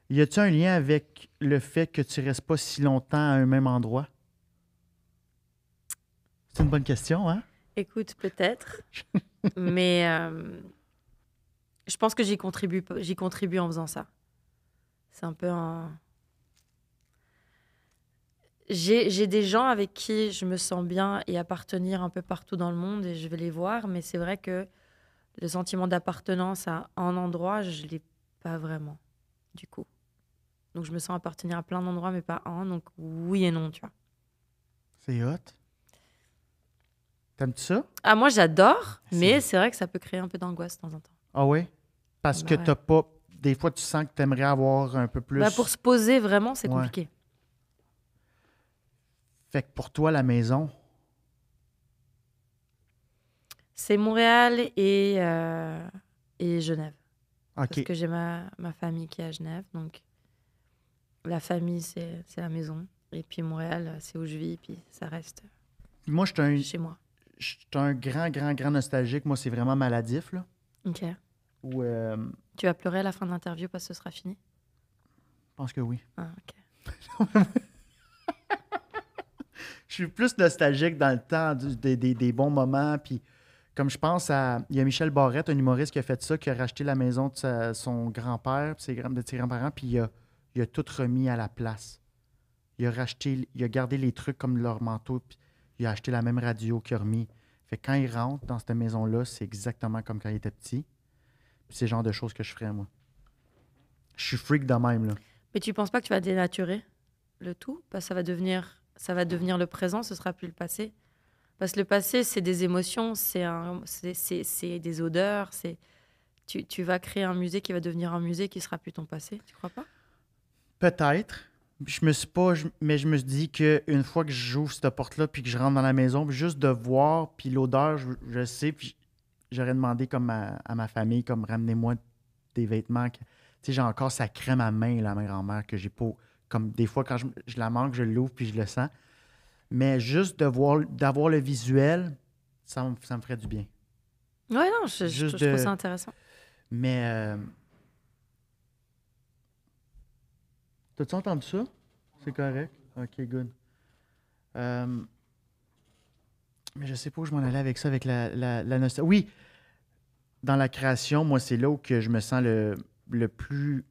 [SPEAKER 1] Y a-t-il un lien avec le fait que tu restes pas si longtemps à un même endroit? C'est une bonne question, hein?
[SPEAKER 3] Écoute, peut-être. Mais je pense que j'y contribue en faisant ça. C'est un peu un... J'ai des gens avec qui je me sens bien et appartenir un peu partout dans le monde et je vais les voir, mais c'est vrai que le sentiment d'appartenance à un endroit, je ne l'ai pas vraiment, du coup. Donc je me sens appartenir à plein d'endroits, mais pas à un, donc oui et non, tu vois.
[SPEAKER 1] C'est hot. T'aimes-tu ça?
[SPEAKER 3] Ah, moi j'adore, mais c'est vrai que ça peut créer un peu d'angoisse de temps en temps.
[SPEAKER 1] Ah oui? Parce que t'as pas... Des fois, tu sens que tu aimerais avoir un peu plus...
[SPEAKER 3] Pour se poser vraiment, c'est compliqué.
[SPEAKER 1] Fait que pour toi, la maison...
[SPEAKER 3] C'est Montréal et Genève.
[SPEAKER 1] OK.
[SPEAKER 3] Parce que j'ai ma famille qui est à Genève. Donc, la famille, c'est la maison. Et puis Montréal, c'est où je vis. Puis ça reste
[SPEAKER 1] moi,
[SPEAKER 3] chez moi.
[SPEAKER 1] Je suis un grand nostalgique. Moi, c'est vraiment maladif, là.
[SPEAKER 3] OK.
[SPEAKER 1] Où,
[SPEAKER 3] tu vas pleurer à la fin de l'interview parce que ce sera fini?
[SPEAKER 1] Je pense que oui.
[SPEAKER 3] Ah, OK.
[SPEAKER 1] Je suis plus nostalgique dans le temps des bons moments. Puis, comme je pense à... Il y a Michel Barrette, un humoriste qui a fait ça, qui a racheté la maison de son grand-père, de ses grands-parents, puis il a tout remis à la place. Il a gardé les trucs comme leur manteau, puis il a acheté la même radio qu'il a remis. Fait que quand il rentre dans cette maison-là, c'est exactement comme quand il était petit. Puis c'est le genre de choses que je ferais, moi. Je suis freak de même, là.
[SPEAKER 3] Mais tu penses pas que tu vas dénaturer le tout? Parce que ça va devenir le présent, ce sera plus le passé. Parce que le passé, c'est des émotions, c'est des odeurs. Tu vas créer un musée qui va devenir un musée qui sera plus ton passé, tu crois pas?
[SPEAKER 1] Peut-être. Mais je me suis dit qu'une fois que j'ouvre cette porte-là puis que je rentre dans la maison, puis juste de voir, puis l'odeur, je sais, puis j'aurais demandé comme à ma famille, comme ramenez-moi des vêtements. Tu sais, j'ai encore sa crème à main, la ma grand-mère, que j'ai pas. Comme des fois, quand je la manque, je l'ouvre puis je le sens. Mais juste d'avoir le visuel, ça me ferait du bien.
[SPEAKER 3] Ouais, non, je trouve ça intéressant.
[SPEAKER 1] Mais... T'as-tu entendu ça? C'est correct? OK, good. Mais je sais pas où je m'en allais avec ça, avec la nostalgie. Oui, dans la création, moi, c'est là où que je me sens le plus...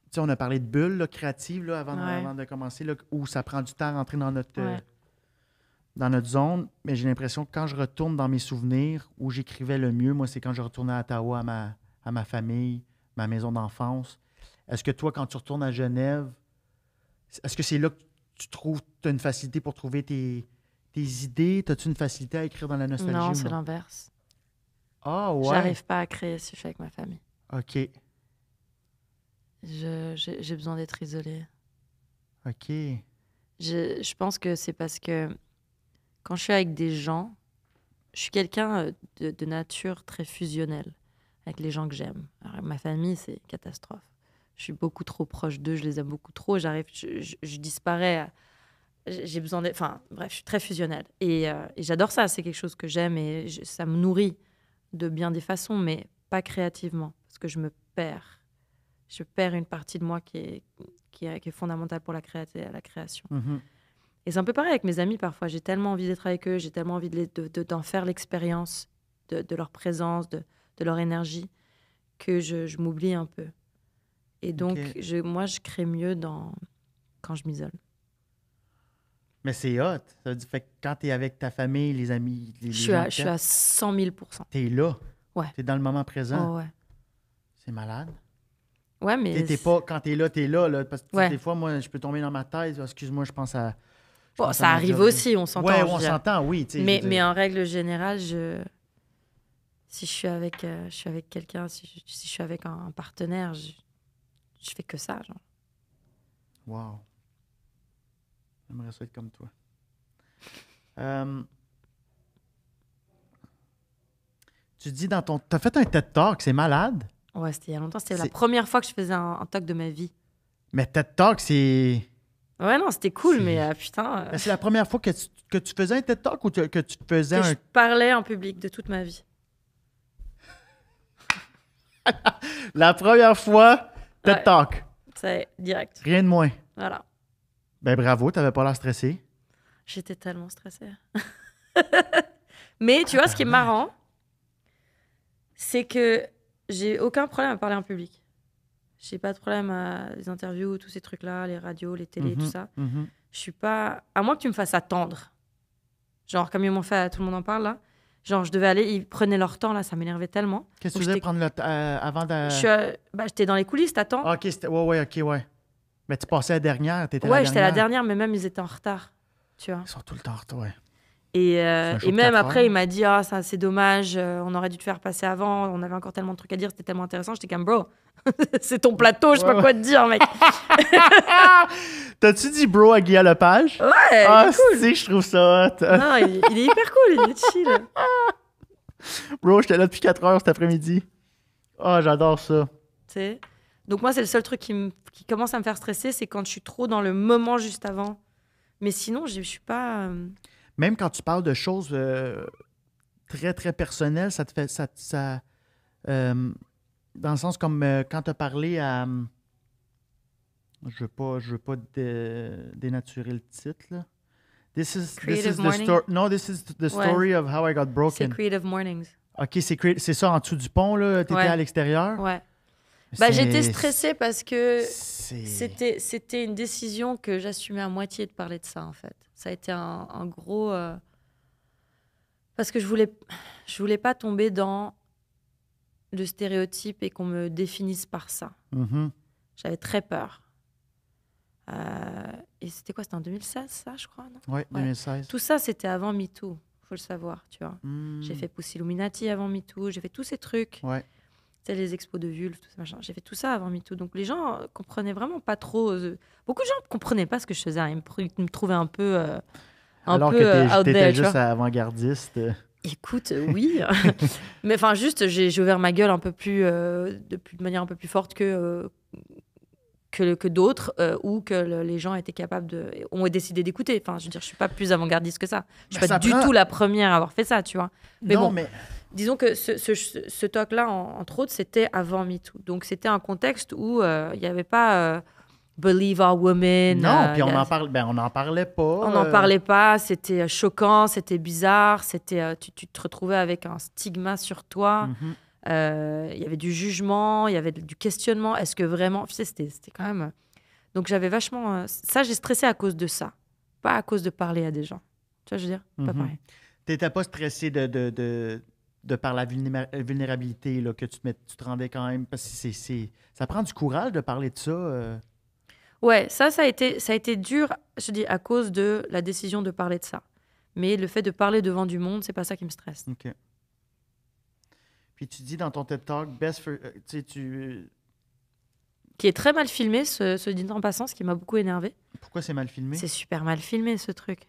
[SPEAKER 1] Tu sais, on a parlé de bulles là, créatives là, avant de commencer, là, où ça prend du temps à rentrer dans notre zone. Mais j'ai l'impression que quand je retourne dans mes souvenirs, où j'écrivais le mieux, moi, c'est quand je retournais à Ottawa, à ma famille, ma maison d'enfance. Est-ce que toi, quand tu retournes à Genève, est-ce que c'est là que tu as une facilité pour trouver tes idées? As-tu une facilité à écrire dans la nostalgie?
[SPEAKER 3] Non, c'est l'inverse.
[SPEAKER 1] Ah, ouais.
[SPEAKER 3] J'arrive pas à créer si je suis avec ma famille.
[SPEAKER 1] OK.
[SPEAKER 3] J'ai besoin d'être isolée.
[SPEAKER 1] OK.
[SPEAKER 3] Je pense que c'est parce que quand je suis avec des gens, je suis quelqu'un de nature très fusionnelle avec les gens que j'aime. Alors, ma famille, c'est catastrophe. Je suis beaucoup trop proche d'eux, je les aime beaucoup trop. Je disparais. J'ai besoin de... Enfin, bref, je suis très fusionnelle. Et j'adore ça, c'est quelque chose que j'aime et ça me nourrit de bien des façons, mais pas créativement, parce que je me perds. Je perds une partie de moi qui est fondamentale pour la création.
[SPEAKER 1] Mm-hmm.
[SPEAKER 3] Et c'est un peu pareil avec mes amis parfois. J'ai tellement envie d'être avec eux, j'ai tellement envie d'en faire l'expérience de leur présence, de leur énergie, que je m'oublie un peu. Et donc, moi, je crée mieux quand je m'isole.
[SPEAKER 1] Mais c'est hot. Ça veut dire que quand tu es avec ta famille, les amis, les gens
[SPEAKER 3] je suis à 100 000 %.
[SPEAKER 1] Tu es là.
[SPEAKER 3] Ouais.
[SPEAKER 1] Tu es dans le moment présent.
[SPEAKER 3] Oh, ouais.
[SPEAKER 1] C'est malade.
[SPEAKER 3] Ouais, mais...
[SPEAKER 1] Quand tu es là, parce que des fois, moi, je peux tomber dans ma tête. Excuse-moi, je pense à...
[SPEAKER 3] Bon, ça arrive aussi, on s'entend.
[SPEAKER 1] Ouais, on s'entend, oui.
[SPEAKER 3] Mais en règle générale, si je suis avec quelqu'un, si je suis avec un partenaire, je fais que ça, genre.
[SPEAKER 1] Wow. J'aimerais ça être comme toi. Tu dis dans ton... T'as fait un TED Talk, c'est malade?
[SPEAKER 3] Ouais, c'était il y a longtemps. C'était la première fois que je faisais un talk de ma vie.
[SPEAKER 1] Mais TED Talk, c'est...
[SPEAKER 3] Ouais, non, c'était cool, mais putain...
[SPEAKER 1] C'est la première fois que tu faisais un TED Talk ou que tu faisais
[SPEAKER 3] je parlais en public de toute ma vie.
[SPEAKER 1] La première fois, TED Talk.
[SPEAKER 3] C'est direct.
[SPEAKER 1] Rien de moins.
[SPEAKER 3] Voilà.
[SPEAKER 1] Ben bravo, t'avais pas l'air stressé.
[SPEAKER 3] J'étais tellement stressée. Mais tu vois, ce qui est marrant, c'est que j'ai aucun problème à parler en public. J'ai pas de problème à les interviews, tous ces trucs-là, les radios, les télés, tout ça. Je suis pas... À moins que tu me fasses attendre. Genre, comme ils m'ont fait, tout le monde en parle, là. Genre, je devais aller, ils prenaient leur temps, là, ça m'énervait tellement.
[SPEAKER 1] Qu'est-ce que tu faisais prendre le temps avant de...
[SPEAKER 3] J'étais dans les coulisses, t'attends.
[SPEAKER 1] Ah, OK, ouais. Mais tu passais la dernière, t'étais la
[SPEAKER 3] Ouais,
[SPEAKER 1] dernière.
[SPEAKER 3] j'étais la dernière, mais même, ils étaient en retard, tu vois.
[SPEAKER 1] Ils sont tout le temps en retard, ouais.
[SPEAKER 3] Et même après, il m'a dit, ça, c'est dommage, on aurait dû te faire passer avant, on avait encore tellement de trucs à dire, c'était tellement intéressant. J'étais comme, bro, c'est ton plateau, je sais pas quoi te dire, mec.
[SPEAKER 1] T'as-tu dit bro à Guy Lepage?
[SPEAKER 3] Ouais,
[SPEAKER 1] ah,
[SPEAKER 3] cool.
[SPEAKER 1] Je trouve ça hot.
[SPEAKER 3] Non, il est hyper cool, il est chill.
[SPEAKER 1] Bro, j'étais là depuis 4 heures cet après-midi. Ah, j'adore ça.
[SPEAKER 3] Tu sais? Donc moi, c'est le seul truc qui commence à me faire stresser, c'est quand je suis trop dans le moment juste avant. Mais sinon, je suis pas...
[SPEAKER 1] Même quand tu parles de choses très, très personnelles, ça te fait... dans le sens comme quand tu as parlé à... je veux pas dénaturer le titre, là. This is the story of how I got broken.
[SPEAKER 3] C'est Creative Mornings.
[SPEAKER 1] OK, c'est ça en dessous du pont, là? T'étais à l'extérieur?
[SPEAKER 3] Ouais. J'étais stressée parce que c'était une décision que j'assumais à moitié de parler de ça, en fait. Ça a été un gros... parce que je voulais pas tomber dans le stéréotype et qu'on me définisse par ça.
[SPEAKER 1] Mm-hmm.
[SPEAKER 3] J'avais très peur. Et c'était quoi? C'était en 2016, ça, je crois, non?
[SPEAKER 1] Oui, 2016.
[SPEAKER 3] Tout ça, c'était avant MeToo, faut le savoir, tu vois. J'ai fait Pussy Illuminati avant MeToo, j'ai fait tous ces trucs.
[SPEAKER 1] Ouais.
[SPEAKER 3] Tu sais, les expos de vulve, tout ça, machin. J'ai fait tout ça avant MeToo. Donc, les gens comprenaient vraiment pas trop... Beaucoup de gens ne comprenaient pas ce que je faisais. Ils me trouvaient un peu
[SPEAKER 1] alors
[SPEAKER 3] peu,
[SPEAKER 1] que t'étais
[SPEAKER 3] juste
[SPEAKER 1] avant-gardiste.
[SPEAKER 3] Écoute, oui. Mais enfin, juste, j'ai ouvert ma gueule un peu plus... de manière un peu plus forte que d'autres, ou que les gens étaient capables ont décidé d'écouter. Enfin, je veux dire, je suis pas plus avant-gardiste que ça. Je suis pas du tout la première à avoir fait ça, tu vois. Mais
[SPEAKER 1] non,
[SPEAKER 3] bon, mais... disons que ce talk-là, entre autres, c'était avant MeToo. Donc, c'était un contexte où il n'y avait pas Believe Our Women.
[SPEAKER 1] Non, puis on n'en parlait pas.
[SPEAKER 3] On n'en parlait pas, c'était choquant, c'était bizarre, tu te retrouvais avec un stigma sur toi. Il y avait du jugement, il y avait du questionnement. Est-ce que vraiment... Tu sais, c'était quand même... Donc j'avais vachement... Ça, j'ai stressé à cause de ça, pas à cause de parler à des gens. Tu vois, je veux dire, pas pareil.
[SPEAKER 1] T'étais pas stressé de par la vulnérabilité là, que tu te rendais quand même... Parce que ça prend du courage de parler de ça.
[SPEAKER 3] Ouais, ça a été dur, je dis, à cause de la décision de parler de ça. Mais le fait de parler devant du monde, c'est pas ça qui me stresse.
[SPEAKER 1] OK. Puis tu dis dans ton TED Talk, best for...
[SPEAKER 3] Qui est très mal filmé, ce dîner en passant, ce qui m'a beaucoup énervé.
[SPEAKER 1] Pourquoi c'est mal filmé?
[SPEAKER 3] C'est super mal filmé, ce truc.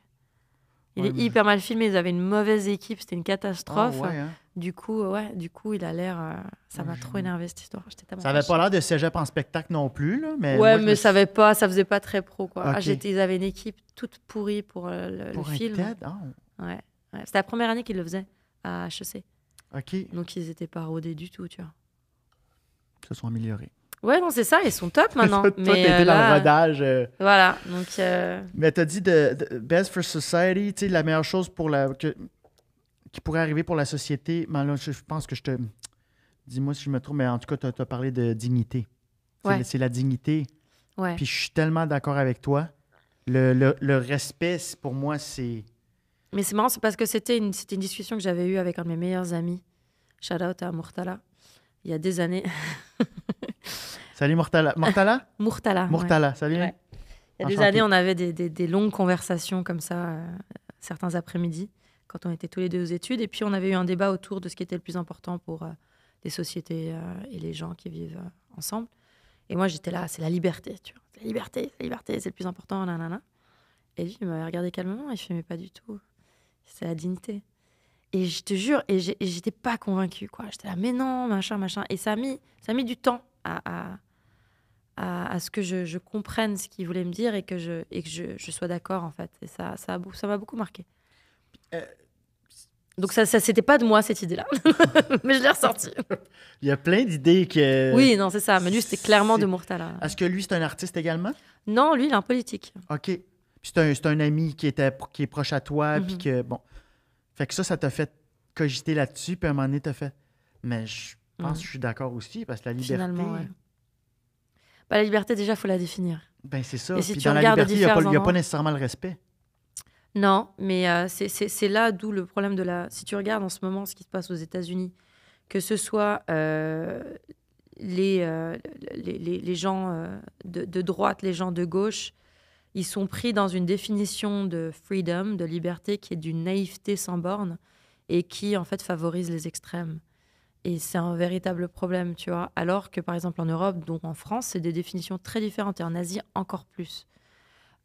[SPEAKER 3] Il
[SPEAKER 1] Ouais,
[SPEAKER 3] est hyper mal filmé. Ils avaient une mauvaise équipe, c'était une catastrophe.
[SPEAKER 1] Ah, ouais, hein?
[SPEAKER 3] Du coup, il a l'air... ça m'a trop énervé, cette histoire.
[SPEAKER 1] Ça avait pas l'air de cégep en spectacle non plus, là, mais...
[SPEAKER 3] Ouais,
[SPEAKER 1] moi,
[SPEAKER 3] mais ça faisait pas très pro, quoi.
[SPEAKER 1] Ok.
[SPEAKER 3] Ils avaient une équipe toute pourrie pour le
[SPEAKER 1] Pour un
[SPEAKER 3] film.
[SPEAKER 1] TED? Ah,
[SPEAKER 3] Ouais. C'était la première année qu'ils le faisaient à HEC.
[SPEAKER 1] OK.
[SPEAKER 3] Donc, ils étaient pas rodés du tout, tu vois.
[SPEAKER 1] Ils se sont améliorés.
[SPEAKER 3] Ouais, non, c'est ça, ils sont top maintenant.
[SPEAKER 1] Toi, t'étais dans le rodage.
[SPEAKER 3] Voilà, donc...
[SPEAKER 1] Mais t'as dit de Best for Society, tu sais, la meilleure chose qui pourrait arriver pour la société. Mais là, je pense que je te... Dis-moi si je me trompe, mais en tout cas, t'as parlé de dignité.
[SPEAKER 3] Ouais.
[SPEAKER 1] C'est la dignité.
[SPEAKER 3] Ouais.
[SPEAKER 1] Puis je suis tellement d'accord avec toi. Le respect, pour moi, c'est...
[SPEAKER 3] Mais c'est marrant, c'est parce que c'était une discussion que j'avais eue avec un de mes meilleurs amis. Shout out à Murtala. Il y a des années.
[SPEAKER 1] Salut Murtala. Murtala?
[SPEAKER 3] Murtala.
[SPEAKER 1] Murtala, salut.
[SPEAKER 3] Ouais. Il y a des
[SPEAKER 1] Enchanté.
[SPEAKER 3] années, on avait des longues conversations comme ça, certains après-midi, quand on était tous les deux aux études. Et puis, on avait eu un débat autour de ce qui était le plus important pour les sociétés et les gens qui vivent ensemble. Et moi, j'étais là, c'est la liberté, tu vois. La liberté, c'est le plus important, nanana. Et lui, il m'avait regardé calmement et je ne mais pas du tout. C'est la dignité. Et je te jure, et j'étais pas convaincue, quoi. J'étais là, mais non, machin. Et ça a mis du temps à ce que je comprenne ce qu'il voulait me dire et que je sois d'accord, en fait. Et ça m'a beaucoup marqué. Donc ça c'était pas de moi, cette idée-là. Mais je l'ai ressortie.
[SPEAKER 1] Il y a plein d'idées que...
[SPEAKER 3] Oui, non, c'est ça. Mais lui, c'était clairement de Murtala.
[SPEAKER 1] Est-ce que lui, c'est un artiste également?
[SPEAKER 3] Non, lui, il est en politique.
[SPEAKER 1] OK. Puis c'est un ami qui est proche à toi, puis que, bon... Fait que ça t'a fait cogiter là-dessus, puis à un moment donné, t'as fait... Mais je pense que je suis d'accord aussi, parce que la liberté...
[SPEAKER 3] Finalement, ouais. Bah, la liberté, déjà, il faut la définir.
[SPEAKER 1] Ben c'est ça.
[SPEAKER 3] Et si
[SPEAKER 1] Puis
[SPEAKER 3] tu
[SPEAKER 1] dans la
[SPEAKER 3] regardes
[SPEAKER 1] liberté, il n'y a
[SPEAKER 3] différents
[SPEAKER 1] pas nécessairement le respect.
[SPEAKER 3] Non, mais c'est là d'où le problème de la... Si tu regardes en ce moment ce qui se passe aux États-Unis, que ce soit les gens de droite, les gens de gauche, ils sont pris dans une définition de freedom, de liberté, qui est d'une naïveté sans borne et qui, en fait, favorise les extrêmes. Et c'est un véritable problème, tu vois. Alors que, par exemple, en Europe, donc en France, c'est des définitions très différentes et en Asie, encore plus.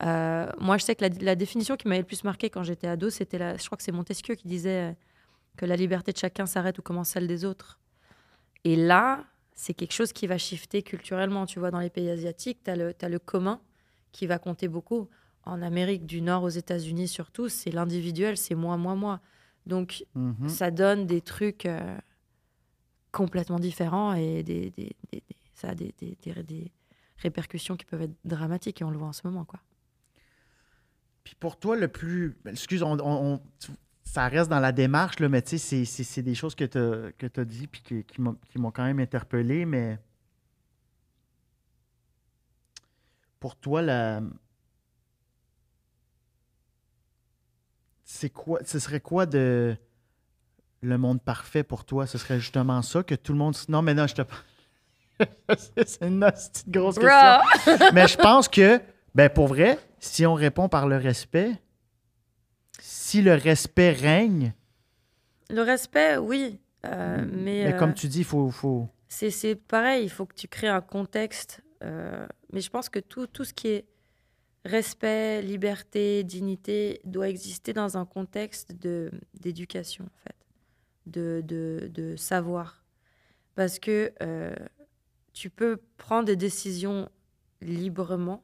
[SPEAKER 3] Moi, je sais que la définition qui m'avait le plus marqué quand j'étais ado, c'était je crois que c'est Montesquieu qui disait que la liberté de chacun s'arrête où commence celle des autres. Et là, c'est quelque chose qui va shifter culturellement. Tu vois, dans les pays asiatiques, t'as le commun qui va compter beaucoup. En Amérique du Nord, aux États-Unis surtout, c'est l'individuel, c'est moi. Donc, ça donne des trucs complètement différents et ça a des répercussions qui peuvent être dramatiques et on le voit en ce moment, quoi.
[SPEAKER 1] Puis pour toi, le plus... Excuse, ça reste dans la démarche, là, mais tu sais, c'est des choses que tu as dit puis qui m'ont quand même interpellé, mais pour toi, ce serait quoi de le monde parfait pour toi? Ce serait justement ça, que tout le monde... Non, mais non, je te... C'est une petite grosse question. Mais je pense que, ben pour vrai, si on répond par le respect, si le respect règne...
[SPEAKER 3] Le respect, oui. Mais
[SPEAKER 1] comme tu dis, il faut...
[SPEAKER 3] C'est pareil, il faut que tu crées un contexte. Mais je pense que tout ce qui est respect, liberté, dignité doit exister dans un contexte d'éducation, en fait, de savoir. Parce que tu peux prendre des décisions librement,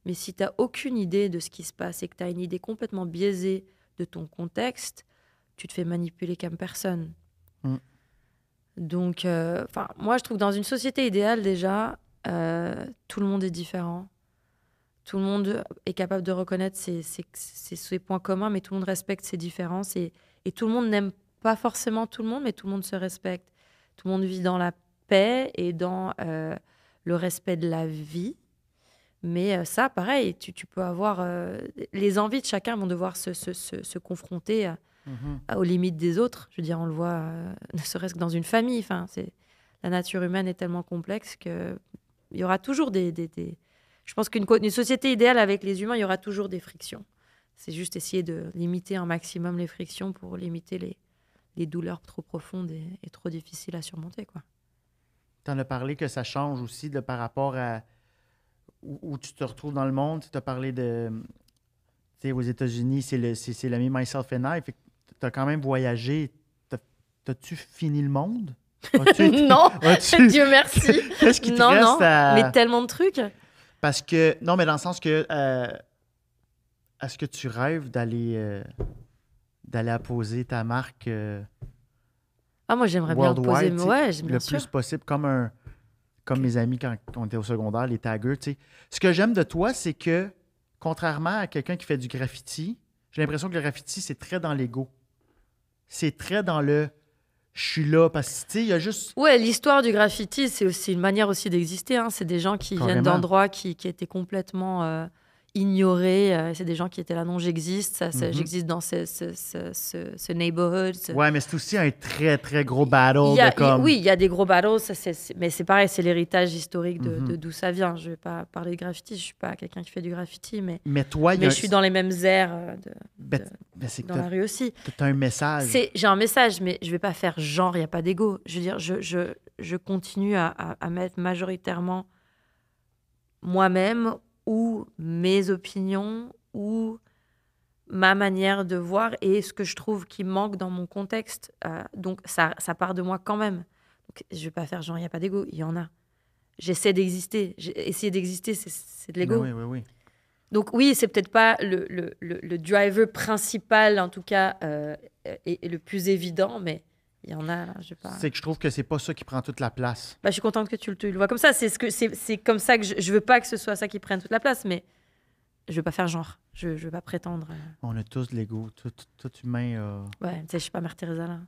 [SPEAKER 3] mais si tu n'as aucune idée de ce qui se passe et que tu as une idée complètement biaisée de ton contexte, tu te fais manipuler comme personne. Donc, moi, je trouve que dans une société idéale, déjà, tout le monde est différent. tout le monde est capable de reconnaître ses points communs, mais tout le monde respecte ses différences. Et tout le monde n'aime pas forcément tout le monde, mais tout le monde se respecte. Tout le monde vit dans la paix et dans le respect de la vie. Mais ça, pareil, tu peux avoir... les envies de chacun vont devoir se confronter aux limites des autres. Je veux dire, on le voit, ne serait-ce que dans une famille. Enfin, la nature humaine est tellement complexe qu'il y aura toujours je pense qu'une société idéale avec les humains, il y aura toujours des frictions. C'est juste essayer de limiter un maximum les frictions pour limiter les douleurs trop profondes et trop difficiles à surmonter, quoi.
[SPEAKER 1] Tu en as parlé que ça change aussi par rapport à où tu te retrouves dans le monde. Tu as parlé de... Tu sais, aux États-Unis, c'est le Me, Myself and I. Fait que tu as quand même voyagé. T'as-tu fini le monde?
[SPEAKER 3] Non, Dieu merci.
[SPEAKER 1] Qu'est-ce qui te reste à...
[SPEAKER 3] Mais tellement de trucs.
[SPEAKER 1] Parce que... Non, mais dans le sens que... est-ce que tu rêves d'aller apposer ta marque
[SPEAKER 3] moi, j'aimerais bien poser... Ouais, bien
[SPEAKER 1] le
[SPEAKER 3] sûr.
[SPEAKER 1] plus possible, comme mes amis quand on était au secondaire, les taggers, tu sais. Ce que j'aime de toi, c'est que, contrairement à quelqu'un qui fait du graffiti, j'ai l'impression que le graffiti, c'est très dans l'ego. C'est très dans le... Je suis là, parce que, tu sais, il y a juste...
[SPEAKER 3] Ouais, l'histoire du graffiti, c'est aussi une manière aussi d'exister. Hein. C'est des gens qui viennent d'endroits qui étaient complètement ignorés. C'est des gens qui étaient là, non, j'existe. J'existe dans ce neighborhood.
[SPEAKER 1] Ouais, mais c'est aussi un très, très gros battle.
[SPEAKER 3] Oui, il y a des gros battles, mais c'est pareil, c'est l'héritage historique de d'où ça vient. Je vais pas parler de graffiti, je suis pas quelqu'un qui fait du graffiti, mais je suis dans les mêmes airs dans la rue aussi.
[SPEAKER 1] Tu as un message.
[SPEAKER 3] J'ai un message, mais je vais pas faire genre, il n'y a pas d'ego. Je veux dire, je continue à mettre majoritairement moi-même ou mes opinions ou ma manière de voir et ce que je trouve qui manque dans mon contexte. Donc, ça part de moi quand même. Donc, je ne vais pas faire genre, il n'y a pas d'ego. Il y en a. J'essaie d'exister. Essayer d'exister, c'est de l'ego.
[SPEAKER 1] Oui.
[SPEAKER 3] Donc, oui, c'est peut-être pas le driver principal, en tout cas, et le plus évident, mais il y en a, là, je sais pas.
[SPEAKER 1] C'est que je trouve que c'est pas ça qui prend toute la place.
[SPEAKER 3] Je suis contente que tu le vois comme ça. C'est comme ça que je veux pas que ce soit ça qui prenne toute la place, mais je veux pas faire genre. Je veux pas prétendre.
[SPEAKER 1] On a tous de l'ego. Tout humain.
[SPEAKER 3] Ouais, tu sais, je suis pas Mère Teresa, là.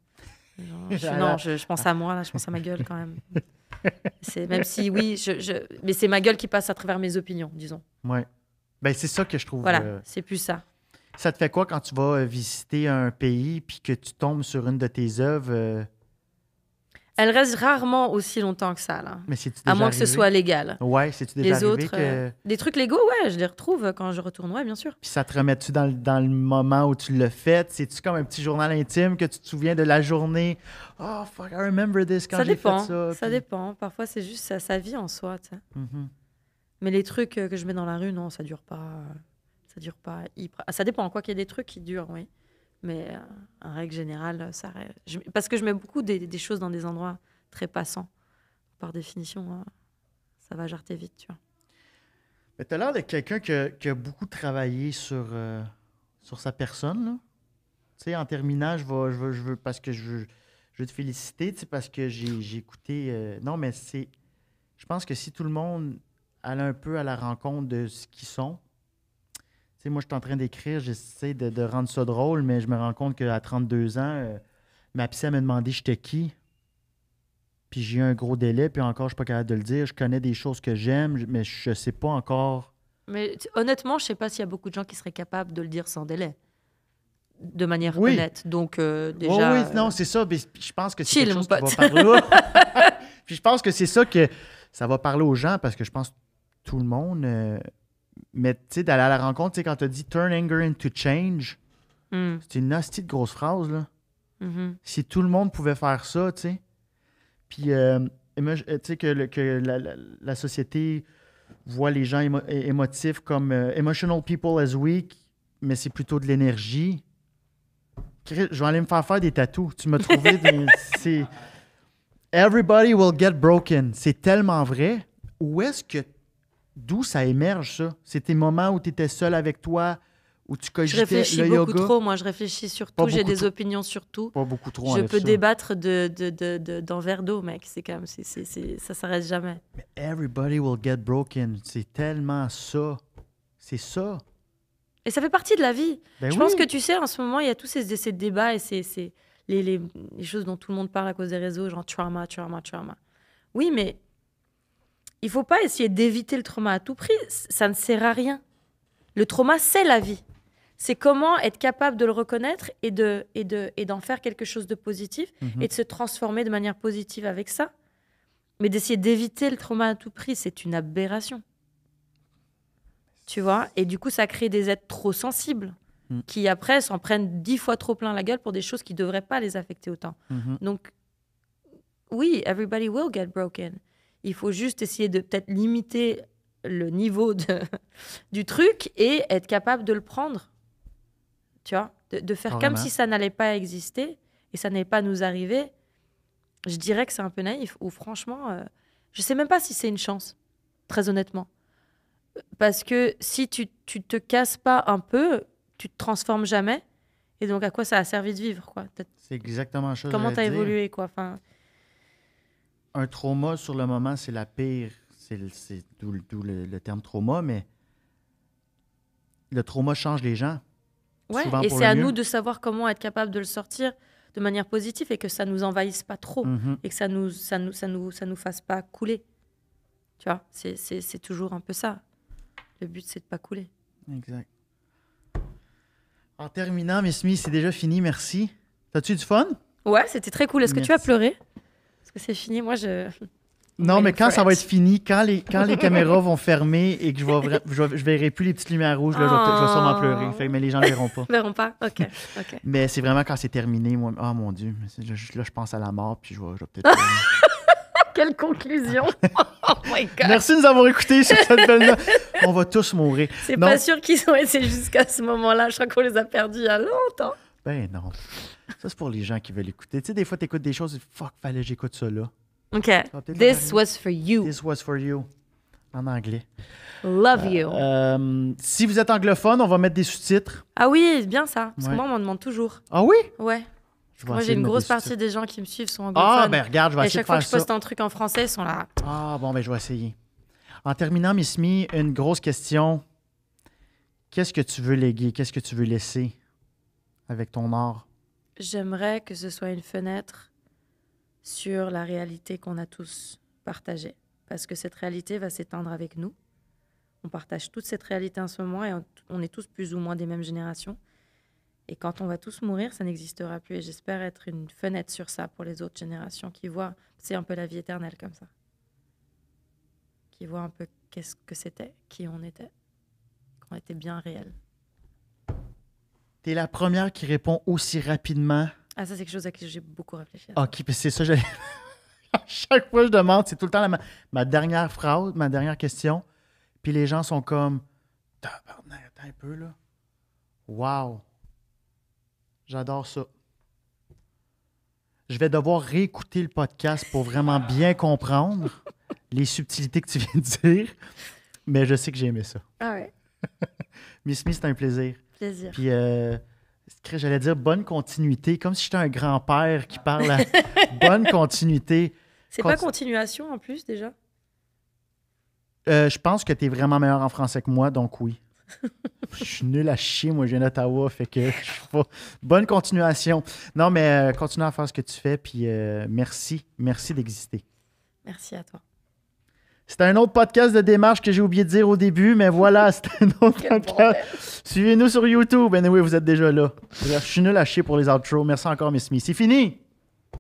[SPEAKER 3] Genre, je pense à moi, là. Je pense à ma gueule, quand même. Même si, oui, mais c'est ma gueule qui passe à travers mes opinions, disons.
[SPEAKER 1] Ouais. Ben, c'est ça que je trouve.
[SPEAKER 3] Voilà, c'est plus ça.
[SPEAKER 1] Ça te fait quoi quand tu vas visiter un pays puis que tu tombes sur une de tes œuvres?
[SPEAKER 3] Elle reste rarement aussi longtemps que ça, là.
[SPEAKER 1] Mais c'est-tu déjà
[SPEAKER 3] à moins que
[SPEAKER 1] arrivé?
[SPEAKER 3] ce soit légal.
[SPEAKER 1] Ouais, c'est-tu déjà
[SPEAKER 3] les
[SPEAKER 1] arrivé
[SPEAKER 3] autres, des trucs légaux, ouais, je les retrouve quand je retourne, ouais, bien sûr.
[SPEAKER 1] Puis ça te remet-tu dans le moment où tu l'as fait? C'est-tu comme un petit journal intime que tu te souviens de la journée? Oh, fuck, I remember this quand j'ai fait ça.
[SPEAKER 3] Ça dépend. Parfois, c'est juste sa vie en soi, tu sais.
[SPEAKER 1] Mm-hmm.
[SPEAKER 3] Mais les trucs que je mets dans la rue, non, ça dure pas. Ça dure pas. Ça dépend. Quoi qu'il y ait des trucs qui durent, oui. Mais en règle générale, ça reste. Parce que je mets beaucoup des choses dans des endroits très passants. Par définition, ça va jarter vite, tu vois.
[SPEAKER 1] Mais tu as l'air de quelqu'un qui a beaucoup travaillé sur sa personne, là. Tu sais, en terminant, je veux parce que je veux te féliciter, tu sais, parce que j'ai écouté... non, mais c'est... Je pense que si tout le monde allait un peu à la rencontre de ce qu'ils sont... Tu sais, moi, je suis en train d'écrire, j'essaie de rendre ça drôle, mais je me rends compte qu'à 32 ans, ma psy m'a demandé j'étais qui. Puis j'ai eu un gros délai, puis encore, je suis pas capable de le dire. Je connais des choses que j'aime, mais je sais pas encore...
[SPEAKER 3] Mais honnêtement, je sais pas s'il y a beaucoup de gens qui seraient capables de le dire sans délai. De manière honnête. Donc, déjà...
[SPEAKER 1] Oui, non, c'est ça. Mais je pense que c'est
[SPEAKER 3] chill,
[SPEAKER 1] quelque chose qui va parler. Puis je pense que c'est ça que ça va parler aux gens, parce que je pense que tout le monde... Mais tu sais, d'aller à la rencontre, tu sais, quand tu as dit « turn anger into change », c'est une hostie de grosse phrase, là.
[SPEAKER 3] Mm-hmm.
[SPEAKER 1] Si tout le monde pouvait faire ça, tu sais... Puis, tu sais, que la société voit les gens émotifs comme emotional people as weak, mais c'est plutôt de l'énergie. Je vais aller me faire des tatous. Tu m'as trouvé c'est everybody will get broken. C'est tellement vrai. D'où ça émerge, ça? C'est tes moments où tu étais seul avec toi, où tu cogitais le yoga?
[SPEAKER 3] Je réfléchis beaucoup trop. Moi, je réfléchis sur tout. J'ai des opinions sur tout.
[SPEAKER 1] Pas beaucoup trop.
[SPEAKER 3] Je peux débattre d'un verre d'eau, mec. C'est quand même... ça s'arrête jamais.
[SPEAKER 1] Mais everybody will get broken. C'est tellement ça. C'est ça.
[SPEAKER 3] Et ça fait partie de la vie.
[SPEAKER 1] Ben
[SPEAKER 3] Je
[SPEAKER 1] oui.
[SPEAKER 3] pense que tu sais, en ce moment, il y a tous ces débats et les choses dont tout le monde parle à cause des réseaux, genre trauma. Oui, mais il faut pas essayer d'éviter le trauma à tout prix. Ça ne sert à rien. Le trauma, c'est la vie. C'est comment être capable de le reconnaître et d'en faire quelque chose de positif et de se transformer de manière positive avec ça. Mais d'essayer d'éviter le trauma à tout prix, c'est une aberration. Tu vois? Et du coup, ça crée des êtres trop sensibles qui, après, s'en prennent 10 fois trop plein la gueule pour des choses qui ne devraient pas les affecter autant. Donc, oui, everybody will get broken. Il faut juste essayer de peut-être limiter le niveau du truc et être capable de le prendre. Tu vois? De faire comme si ça n'allait pas exister et ça n'allait pas nous arriver. Je dirais que c'est un peu naïf. Ou franchement, je ne sais même pas si c'est une chance, très honnêtement. Parce que si tu te casses pas un peu, tu te transformes jamais. Et donc, à quoi ça a servi de vivre, quoi?
[SPEAKER 1] C'est exactement la chose.
[SPEAKER 3] Comment
[SPEAKER 1] tu
[SPEAKER 3] t'as évolué, quoi? Enfin...
[SPEAKER 1] Un trauma, sur le moment, c'est la pire. C'est d'où le terme trauma, mais le trauma change les gens.
[SPEAKER 3] Ouais,
[SPEAKER 1] Souvent
[SPEAKER 3] et
[SPEAKER 1] pour
[SPEAKER 3] c'est
[SPEAKER 1] le
[SPEAKER 3] à
[SPEAKER 1] mieux.
[SPEAKER 3] nous de savoir comment être capable de le sortir de manière positive et que ça nous envahisse pas trop et que ça nous fasse pas couler. Tu vois, c'est toujours un peu ça. Le but, c'est de pas couler.
[SPEAKER 1] Exact. En terminant, Miss Smith, c'est déjà fini. Merci. T'as-tu eu du fun?
[SPEAKER 3] Ouais, c'était très cool. Est-ce que tu as
[SPEAKER 1] Merci.
[SPEAKER 3] pleuré? Parce que c'est fini. Moi, je...
[SPEAKER 1] Non, mais quand ça va être
[SPEAKER 3] French.
[SPEAKER 1] fini, quand les caméras vont fermer et que je verrai plus les petites lumières rouges, là, je vais sûrement pleurer. Mais les gens ne le verront pas.
[SPEAKER 3] Ils verront pas? OK.
[SPEAKER 1] Mais c'est vraiment quand c'est terminé, moi. Oh mon Dieu. Là, je pense à la mort, puis je vais peut-être pleurer.
[SPEAKER 3] Quelle conclusion! Oh my God!
[SPEAKER 1] Merci de nous avoir écoutés sur cette belle note. On va tous mourir.
[SPEAKER 3] C'est
[SPEAKER 1] Non.
[SPEAKER 3] pas sûr qu'ils ont été jusqu'à ce moment-là. Je crois qu'on les a perdus il y a longtemps.
[SPEAKER 1] Ben non. Ça, c'est pour les gens qui veulent écouter. Tu sais, des fois, tu écoutes des choses et fuck, fallait que j'écoute ça là.
[SPEAKER 3] OK.
[SPEAKER 1] peut-être
[SPEAKER 3] This
[SPEAKER 1] le
[SPEAKER 3] was for you.
[SPEAKER 1] This was for you. En anglais.
[SPEAKER 3] Love you.
[SPEAKER 1] Si vous êtes anglophone, on va mettre des sous-titres.
[SPEAKER 3] Ah oui, c'est bien ça. Parce que
[SPEAKER 1] Ouais.
[SPEAKER 3] moi, on m'en demande toujours.
[SPEAKER 1] Ah oui?
[SPEAKER 3] Ouais.
[SPEAKER 1] Je vais
[SPEAKER 3] Moi,
[SPEAKER 1] essayer
[SPEAKER 3] j'ai
[SPEAKER 1] de
[SPEAKER 3] une
[SPEAKER 1] mettre
[SPEAKER 3] grosse
[SPEAKER 1] des
[SPEAKER 3] partie
[SPEAKER 1] sous-titres.
[SPEAKER 3] des gens qui me suivent sont anglophones.
[SPEAKER 1] Ah, ben regarde, je vais
[SPEAKER 3] Et à
[SPEAKER 1] essayer
[SPEAKER 3] chaque
[SPEAKER 1] de
[SPEAKER 3] fois
[SPEAKER 1] faire
[SPEAKER 3] que je
[SPEAKER 1] ça.
[SPEAKER 3] poste un truc en français, ils sont là.
[SPEAKER 1] Ah, bon, ben je vais essayer. En terminant, Miss Me, une grosse question. Qu'est-ce que tu veux léguer? Qu'est-ce que tu veux laisser avec ton art?
[SPEAKER 3] J'aimerais que ce soit une fenêtre sur la réalité qu'on a tous partagée. Parce que cette réalité va s'éteindre avec nous. On partage toute cette réalité en ce moment et on est tous plus ou moins des mêmes générations. Et quand on va tous mourir, ça n'existera plus. Et j'espère être une fenêtre sur ça pour les autres générations qui voient, c'est un peu la vie éternelle comme ça. Qui voient un peu qu'est-ce que c'était, qui on était, qu'on était bien réel.
[SPEAKER 1] T'es la première qui répond aussi rapidement.
[SPEAKER 3] Ah, ça, c'est quelque chose à qui j'ai beaucoup réfléchi.
[SPEAKER 1] OK, puis c'est ça, à chaque fois que je demande, c'est tout le temps ma dernière phrase, ma dernière question. Puis les gens sont comme, tabarnak, attends un peu, là. Wow. J'adore ça. Je vais devoir réécouter le podcast pour vraiment bien comprendre les subtilités que tu viens de dire. Mais je sais que j'ai aimé ça.
[SPEAKER 3] Ah ouais,
[SPEAKER 1] Miss Smith, c'est un plaisir.
[SPEAKER 3] plaisir.
[SPEAKER 1] Puis, j'allais dire bonne continuité, comme si j'étais un grand-père qui parle à bonne continuité.
[SPEAKER 3] C'est pas continuation en plus déjà?
[SPEAKER 1] Je pense que tu es vraiment meilleur en français que moi, donc oui. Je suis nul à chier, moi, je viens d'Ottawa, fait que je suis pas... Bonne continuation. Non, mais continue à faire ce que tu fais, puis merci d'exister.
[SPEAKER 3] Merci à toi.
[SPEAKER 1] C'était un autre podcast de démarche que j'ai oublié de dire au début, mais voilà, c'était un autre
[SPEAKER 3] Quel
[SPEAKER 1] podcast. Suivez-nous sur YouTube. Ben oui, vous êtes déjà là. Bref, je suis nul à chier pour les outros. Merci encore, Miss Smith. C'est fini!